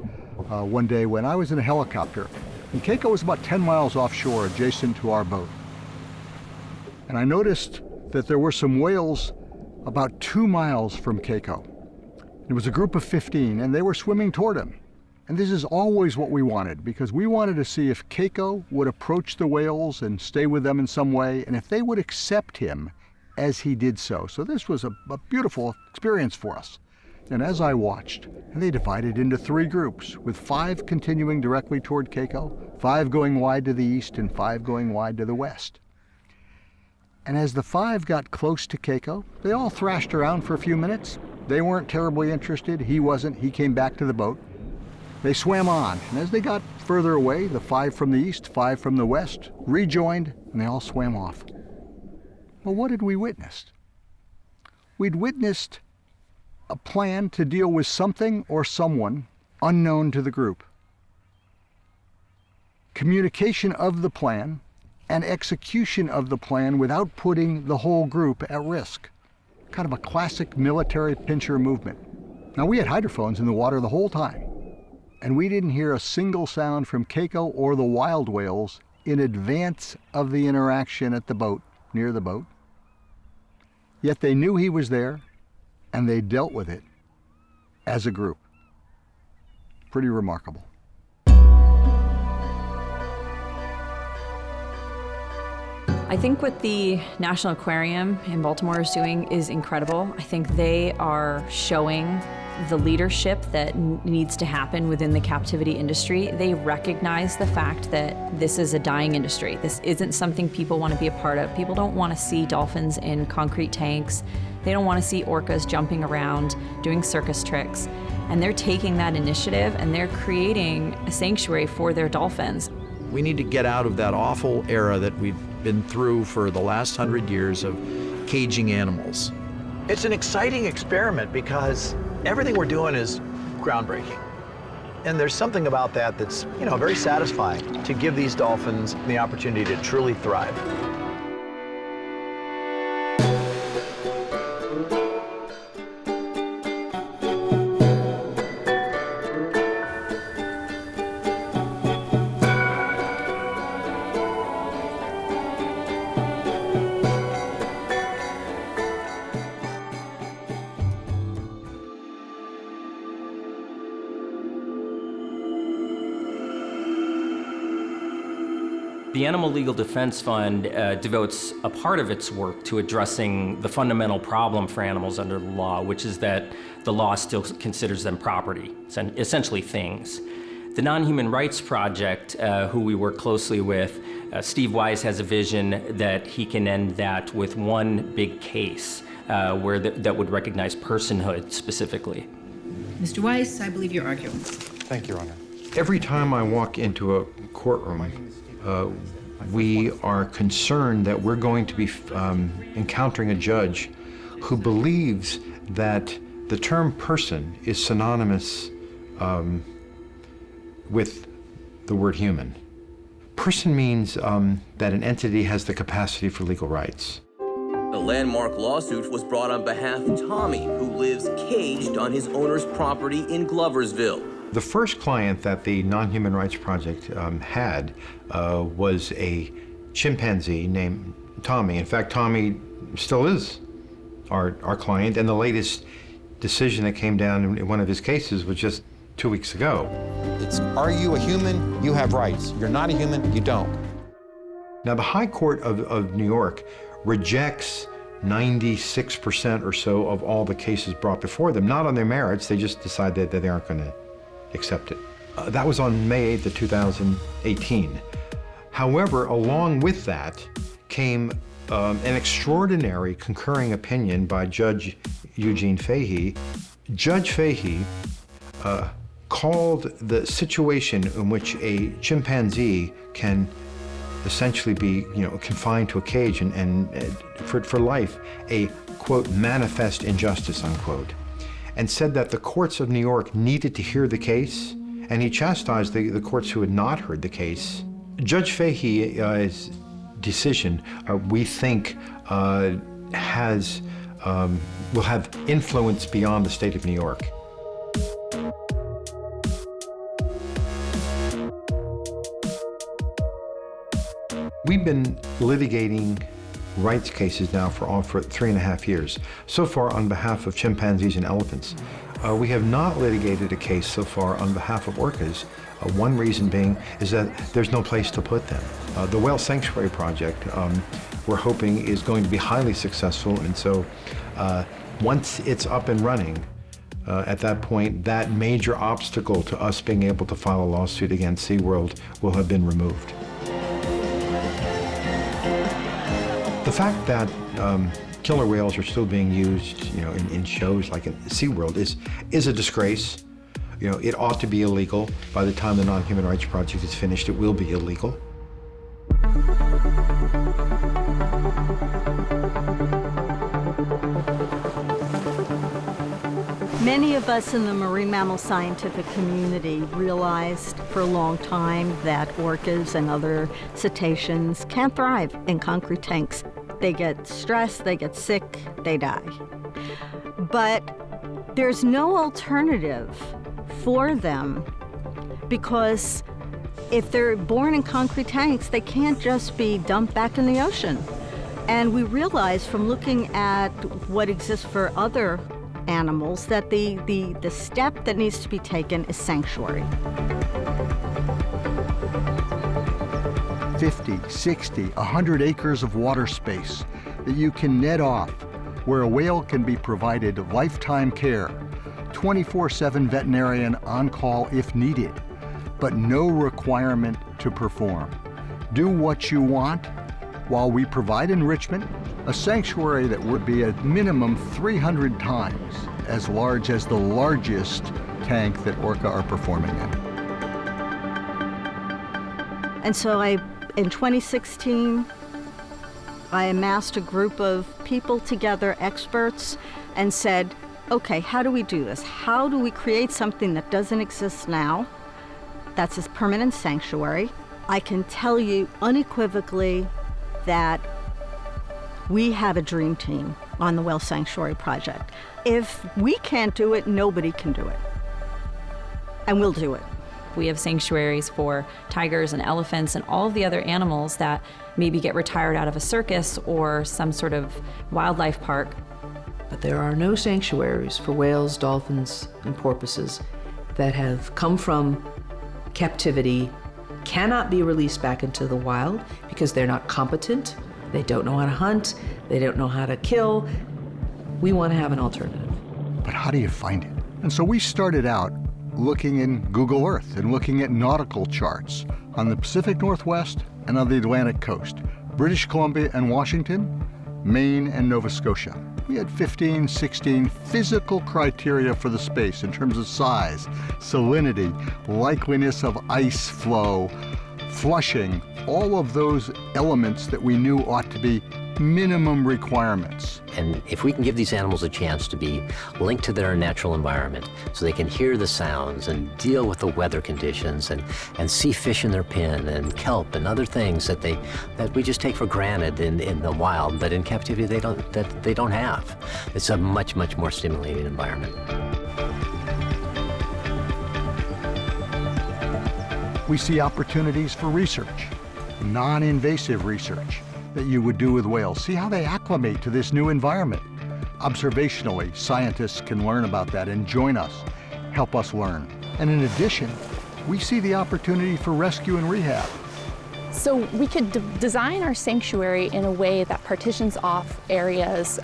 One day when I was in a helicopter, and Keiko was about 10 miles offshore adjacent to our boat. And I noticed that there were some whales about 2 miles from Keiko. It was a group of 15 and they were swimming toward him. And this is always what we wanted, because we wanted to see if Keiko would approach the whales and stay with them in some way, and if they would accept him as he did so. So this was a beautiful experience for us. And as I watched, and they divided into 3 groups, with 5 continuing directly toward Keiko, 5 going wide to the east, and 5 going wide to the west. And as the 5 got close to Keiko, they all thrashed around for a few minutes. They weren't terribly interested. He wasn't. He came back to the boat. They swam on, and as they got further away, the 5 from the east, 5 from the west, rejoined, and they all swam off. Well, what had we witnessed? We'd witnessed a plan to deal with something or someone unknown to the group. Communication of the plan and execution of the plan without putting the whole group at risk. Kind of a classic military pincher movement. Now, we had hydrophones in the water the whole time, and we didn't hear a single sound from Keiko or the wild whales in advance of the interaction at the boat, near the boat. Yet they knew he was there, and they dealt with it as a group. Pretty remarkable. I think what the National Aquarium in Baltimore is doing is incredible. I think they are showing the leadership that needs to happen within the captivity industry. They recognize the fact that this is a dying industry. This isn't something people want to be a part of. People don't want to see dolphins in concrete tanks. They don't want to see orcas jumping around, doing circus tricks. And they're taking that initiative and they're creating a sanctuary for their dolphins. We need to get out of that awful era that we've been through for the last 100 years of caging animals. It's an exciting experiment because everything we're doing is groundbreaking. And there's something about that that's, very satisfying to give these dolphins the opportunity to truly thrive. The Animal Legal Defense Fund devotes a part of its work to addressing the fundamental problem for animals under the law, which is that the law still considers them property, essentially things. The Non-Human Rights Project, who we work closely with, Steve Wise has a vision that he can end that with one big case where that would recognize personhood specifically. Mr. Weiss, I believe your argument. Thank you, Your Honor. Every time I walk into a courtroom, we are concerned that we're going to be encountering a judge who believes that the term person is synonymous with the word human. Person means that an entity has the capacity for legal rights. The landmark lawsuit was brought on behalf of Tommy, who lives caged on his owner's property in Gloversville. The first client that the Non-Human Rights Project had was a chimpanzee named Tommy. In fact, Tommy still is our client, and the latest decision that came down in one of his cases was just 2 weeks ago. It's, are you a human? You have rights. You're not a human, you don't. Now, the High Court of New York rejects 96% or so of all the cases brought before them, not on their merits. They just decided that they aren't going to accept it. That was on May 8th of 2018. However, along with that came an extraordinary concurring opinion by Judge Eugene Fahey. Judge Fahey called the situation in which a chimpanzee can essentially be, confined to a cage and for life, a, quote, manifest injustice, unquote, and said that the courts of New York needed to hear the case, and he chastised the courts who had not heard the case. Judge Fahey's decision, we think, will have influence beyond the state of New York. We've been litigating rights cases now for 3.5 years, so far on behalf of chimpanzees and elephants. We have not litigated a case so far on behalf of orcas. One reason being is that there's no place to put them. The Whale Sanctuary Project, we're hoping, is going to be highly successful, and so once it's up and running, at that point, that major obstacle to us being able to file a lawsuit against SeaWorld will have been removed. The fact that killer whales are still being used, in shows like in SeaWorld is a disgrace. It ought to be illegal. By the time the Non-Human Rights Project is finished, it will be illegal. Many of us in the marine mammal scientific community realized for a long time that orcas and other cetaceans can't thrive in concrete tanks. They get stressed, they get sick, they die. But there's no alternative for them, because if they're born in concrete tanks, they can't just be dumped back in the ocean. And we realize from looking at what exists for other animals that the step that needs to be taken is sanctuary. 50, 60, 100 acres of water space that you can net off, where a whale can be provided lifetime care, 24/7 veterinarian on call if needed, but no requirement to perform. Do what you want while we provide enrichment, a sanctuary that would be at minimum 300 times as large as the largest tank that Orca are performing in. And so in 2016, I amassed a group of people together, experts, and said, okay, how do we do this? How do we create something that doesn't exist now, that's a permanent sanctuary? I can tell you unequivocally that we have a dream team on the Whale Sanctuary Project. If we can't do it, nobody can do it. And we'll do it. We have sanctuaries for tigers and elephants and all of the other animals that maybe get retired out of a circus or some sort of wildlife park. But there are no sanctuaries for whales, dolphins, and porpoises that have come from captivity, cannot be released back into the wild because they're not competent, they don't know how to hunt, they don't know how to kill. We want to have an alternative. But how do you find it? And so we started out looking in Google Earth and looking at nautical charts on the Pacific Northwest and on the Atlantic coast, British Columbia and Washington, Maine and Nova Scotia. We had 15, 16 physical criteria for the space in terms of size, salinity, likeliness of ice flow, flushing, all of those elements that we knew ought to be minimum requirements. And if we can give these animals a chance to be linked to their natural environment so they can hear the sounds and deal with the weather conditions and see fish in their pen and kelp and other things that we just take for granted in the wild, but in captivity they don't have. It's a much, much more stimulating environment. We see opportunities for research, non-invasive research that you would do with whales. See how they acclimate to this new environment. Observationally, scientists can learn about that and join us, help us learn. And in addition, we see the opportunity for rescue and rehab. So we could design our sanctuary in a way that partitions off areas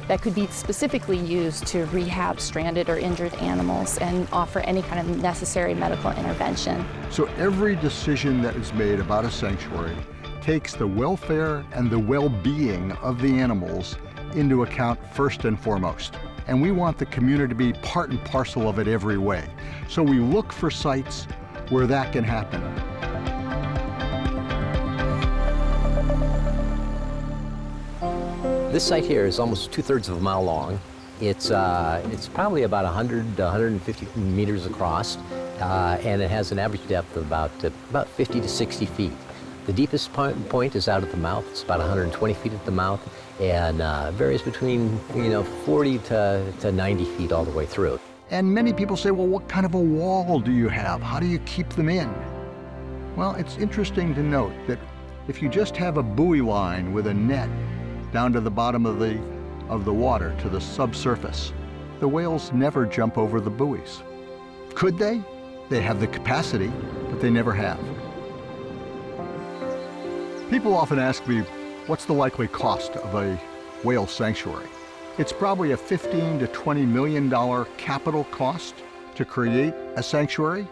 that could be specifically used to rehab stranded or injured animals and offer any kind of necessary medical intervention. So every decision that is made about a sanctuary takes the welfare and the well-being of the animals into account first and foremost. And we want the community to be part and parcel of it every way. So we look for sites where that can happen. This site here is almost 2/3 of a mile long. It's probably about 100 to 150 meters across, and it has an average depth of about 50 to 60 feet. The deepest point is out at the mouth. It's about 120 feet at the mouth, and varies between 40 to 90 feet all the way through. And many people say, well, what kind of a wall do you have? How do you keep them in? Well, it's interesting to note that if you just have a buoy line with a net down to the bottom of the water, to the subsurface, the whales never jump over the buoys. Could they? They have the capacity, but they never have. People often ask me, what's the likely cost of a whale sanctuary? It's probably a $15 to $20 million capital cost to create a sanctuary,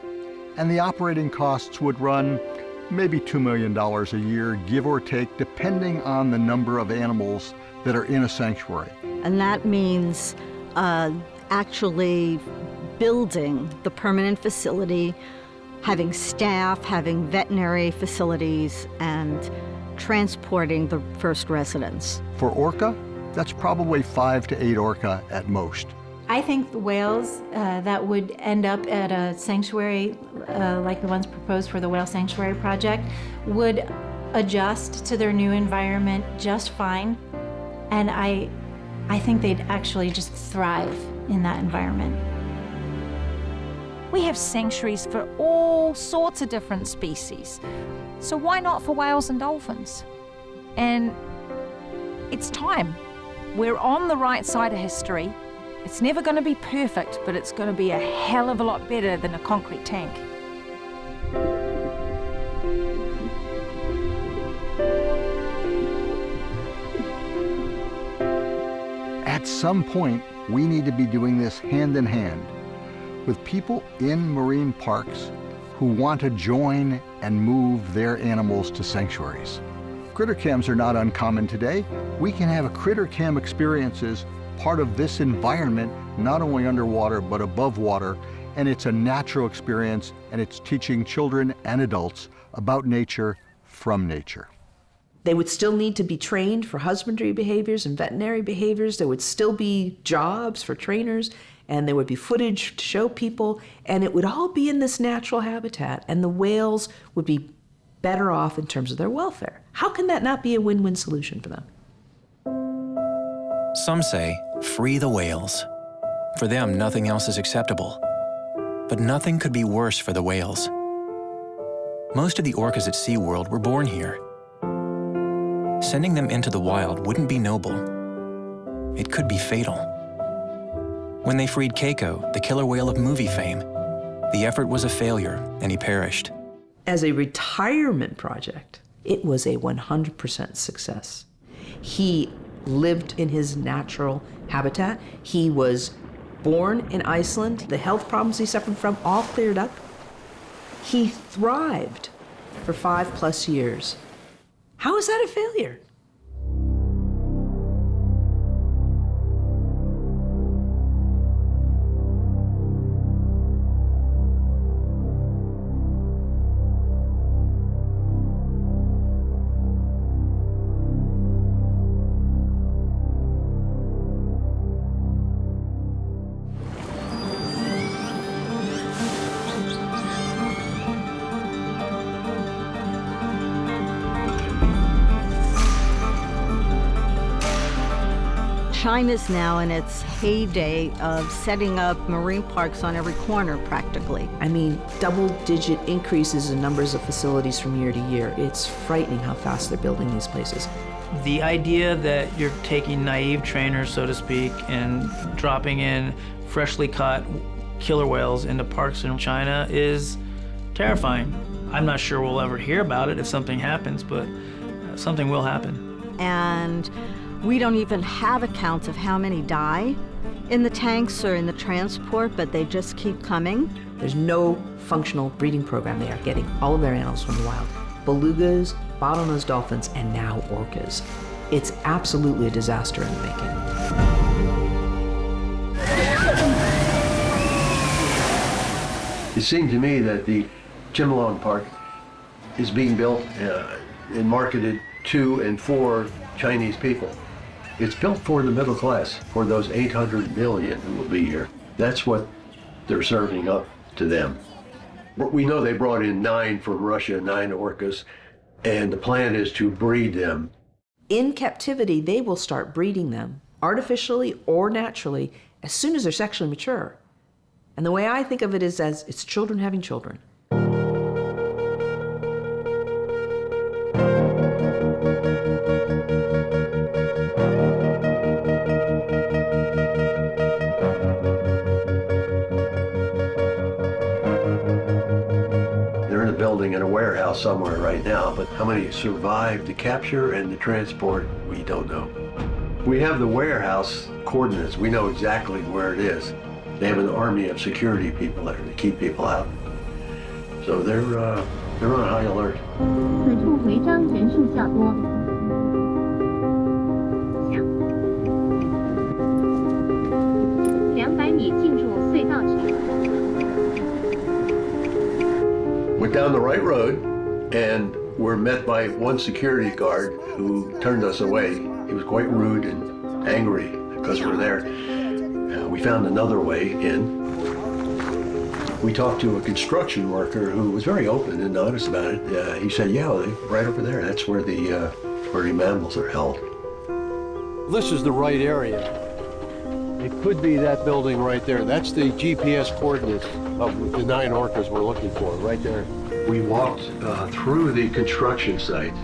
and the operating costs would run maybe $2 million a year, give or take, depending on the number of animals that are in a sanctuary. And that means actually building the permanent facility, having staff, having veterinary facilities, and transporting the first residents. For orca, that's probably 5 to 8 orca at most. I think the whales that would end up at a sanctuary like the ones proposed for the Whale Sanctuary Project would adjust to their new environment just fine. And I think they'd actually just thrive in that environment. We have sanctuaries for all sorts of different species. So why not for whales and dolphins? And it's time. We're on the right side of history. It's never going to be perfect, but it's going to be a hell of a lot better than a concrete tank. At some point, we need to be doing this hand in hand with people in marine parks who want to join and move their animals to sanctuaries. Critter cams are not uncommon today. We can have critter cam experiences part of this environment, not only underwater, but above water, and it's a natural experience, and it's teaching children and adults about nature from nature. They would still need to be trained for husbandry behaviors and veterinary behaviors. There would still be jobs for trainers, and there would be footage to show people, and it would all be in this natural habitat, and the whales would be better off in terms of their welfare. How can that not be a win-win solution for them? Some say, free the whales. For them, nothing else is acceptable. But nothing could be worse for the whales. Most of the orcas at SeaWorld were born here. Sending them into the wild wouldn't be noble. It could be fatal. When they freed Keiko, the killer whale of movie fame, the effort was a failure and he perished. As a retirement project, it was a 100% success. He lived in his natural habitat. He was born in Iceland. The health problems he suffered from all cleared up. He thrived for 5+ years. How is that a failure? China's now in its heyday of setting up marine parks on every corner, practically. I mean, double-digit increases in numbers of facilities from year to year. It's frightening how fast they're building these places. The idea that you're taking naive trainers, so to speak, and dropping in freshly caught killer whales into parks in China is terrifying. I'm not sure we'll ever hear about it if something happens, but something will happen. And we don't even have accounts of how many die in the tanks or in the transport, but they just keep coming. There's no functional breeding program. They are getting all of their animals from the wild. Belugas, bottlenose dolphins, and now orcas. It's absolutely a disaster in the making. It seemed to me that the Chimelong Park is being built and marketed to and for Chinese people. It's built for the middle class, for those 800 million who will be here. That's what they're serving up to them. We know they brought in 9 from Russia, 9 orcas, and the plan is to breed them. In captivity, they will start breeding them, artificially or naturally, as soon as they're sexually mature. And the way I think of it is as it's children having children. They're in a building in a warehouse somewhere right now, but how many survived the capture and the transport, we don't know. We have the warehouse coordinates. We know exactly where it is. They have an army of security people there to keep people out. So they're on high alert. 此处违章人数较多。200米进入隧道区。 Went down the right road and were met by one security guard who turned us away. He was quite rude and angry because we're there. We found another way in. We talked to a construction worker who was very open and honest about it. He said, yeah, right over there, that's where the mammals are held. This is the right area. It could be that building right there. That's the GPS coordinates of the 9 orcas we're looking for, right there. We walked through the construction site,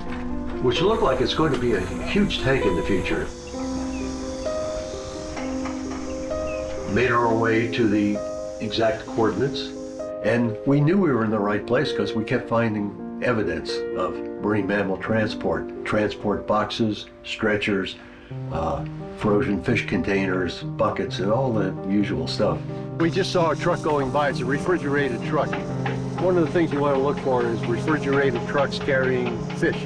which looked like it's going to be a huge tank in the future. Made our way to the exact coordinates, and we knew we were in the right place because we kept finding evidence of marine mammal transport boxes, stretchers, frozen fish containers, buckets, and all the usual stuff. We just saw a truck going by. It's a refrigerated truck. One of the things you want to look for is refrigerated trucks carrying fish.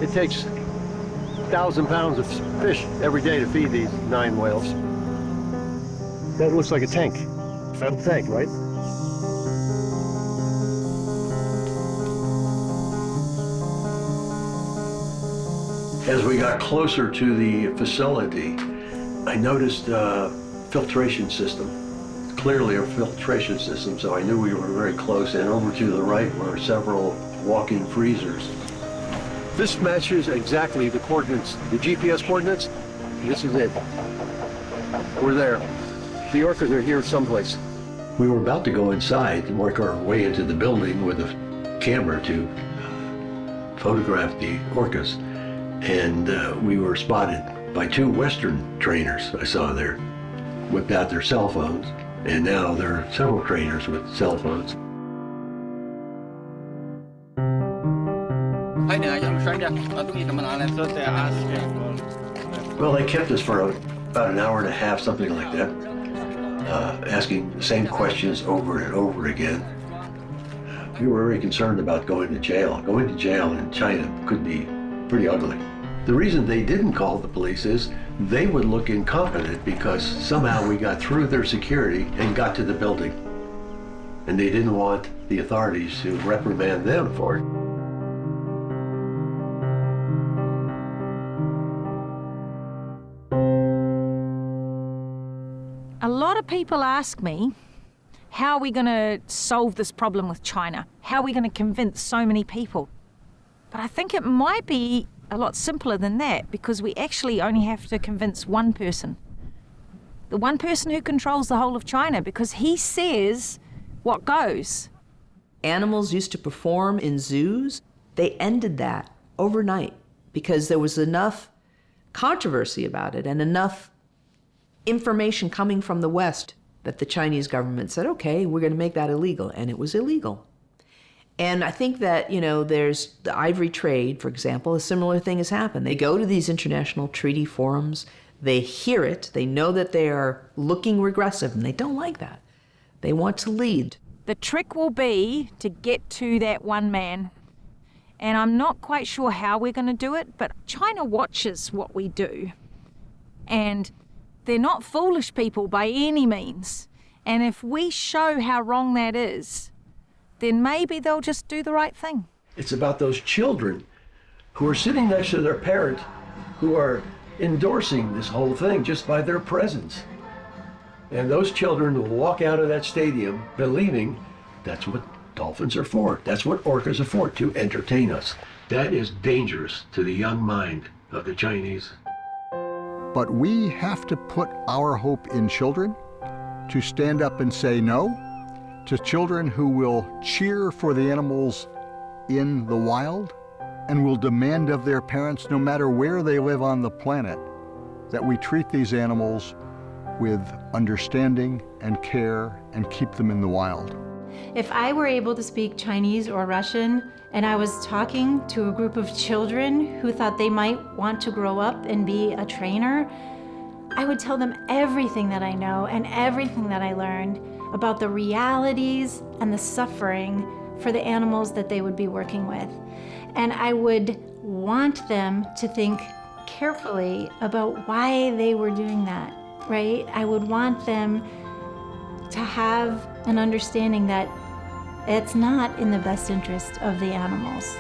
It takes 1,000 pounds of fish every day to feed these 9 whales. That looks like a tank. Federal tank, right? As we got closer to the facility, I noticed a filtration system. Clearly a filtration system, so I knew we were very close, and over to the right were several walk-in freezers. This matches exactly the coordinates, the GPS coordinates. This is it. We're there. The orcas are here someplace. We were about to go inside and work our way into the building with a camera to photograph the orcas. And we were spotted by 2 Western trainers I saw there, whipped out their cell phones, and now there are several trainers with cell phones. Well, they kept us for about an hour and a half, something like that, asking the same questions over and over again. We were very concerned about going to jail. Going to jail in China could be pretty ugly. The reason they didn't call the police is they would look incompetent because somehow we got through their security and got to the building. And they didn't want the authorities to reprimand them for it. A lot of people ask me, how are we going to solve this problem with China? How are we going to convince so many people? But I think it might be a lot simpler than that, because we actually only have to convince one person. The one person who controls the whole of China, because he says what goes. Animals used to perform in zoos. They ended that overnight because there was enough controversy about it and enough information coming from the West that the Chinese government said, okay, we're going to make that illegal, and it was illegal. And I think that, there's the ivory trade, for example, a similar thing has happened. They go to these international treaty forums, they hear it, they know that they are looking regressive, and they don't like that. They want to lead. The trick will be to get to that one man. And I'm not quite sure how we're going to do it, but China watches what we do. And they're not foolish people by any means. And if we show how wrong that is, then maybe they'll just do the right thing. It's about those children who are sitting next to their parent who are endorsing this whole thing just by their presence. And those children will walk out of that stadium believing that's what dolphins are for. That's what orcas are for, to entertain us. That is dangerous to the young mind of the Chinese. But we have to put our hope in children to stand up and say no, to children who will cheer for the animals in the wild and will demand of their parents, no matter where they live on the planet, that we treat these animals with understanding and care and keep them in the wild. If I were able to speak Chinese or Russian and I was talking to a group of children who thought they might want to grow up and be a trainer, I would tell them everything that I know and everything that I learned about the realities and the suffering for the animals that they would be working with. And I would want them to think carefully about why they were doing that, right? I would want them to have an understanding that it's not in the best interest of the animals.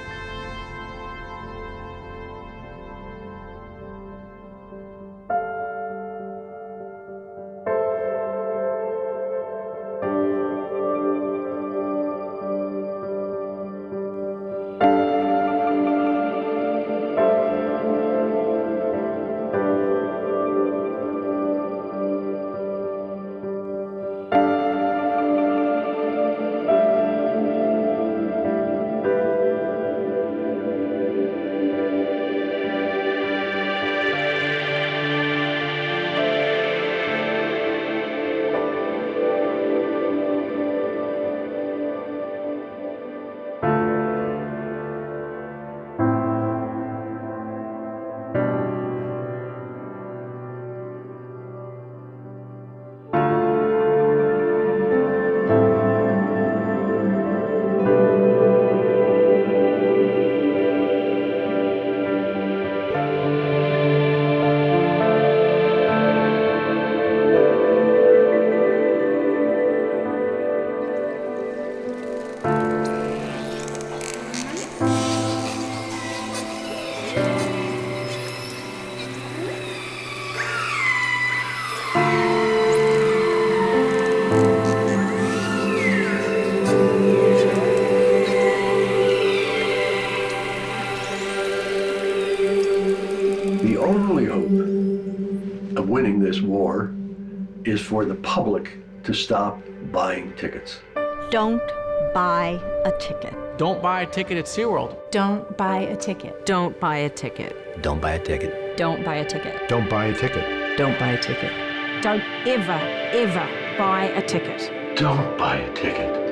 The only hope of winning this war is for the public to stop buying tickets. Don't buy a ticket. Don't buy a ticket at SeaWorld. Don't buy a ticket. Don't buy a ticket. Don't buy a ticket. Don't buy a ticket. Don't buy a ticket. Don't buy a ticket. Don't ever, ever buy a ticket. Don't buy a ticket.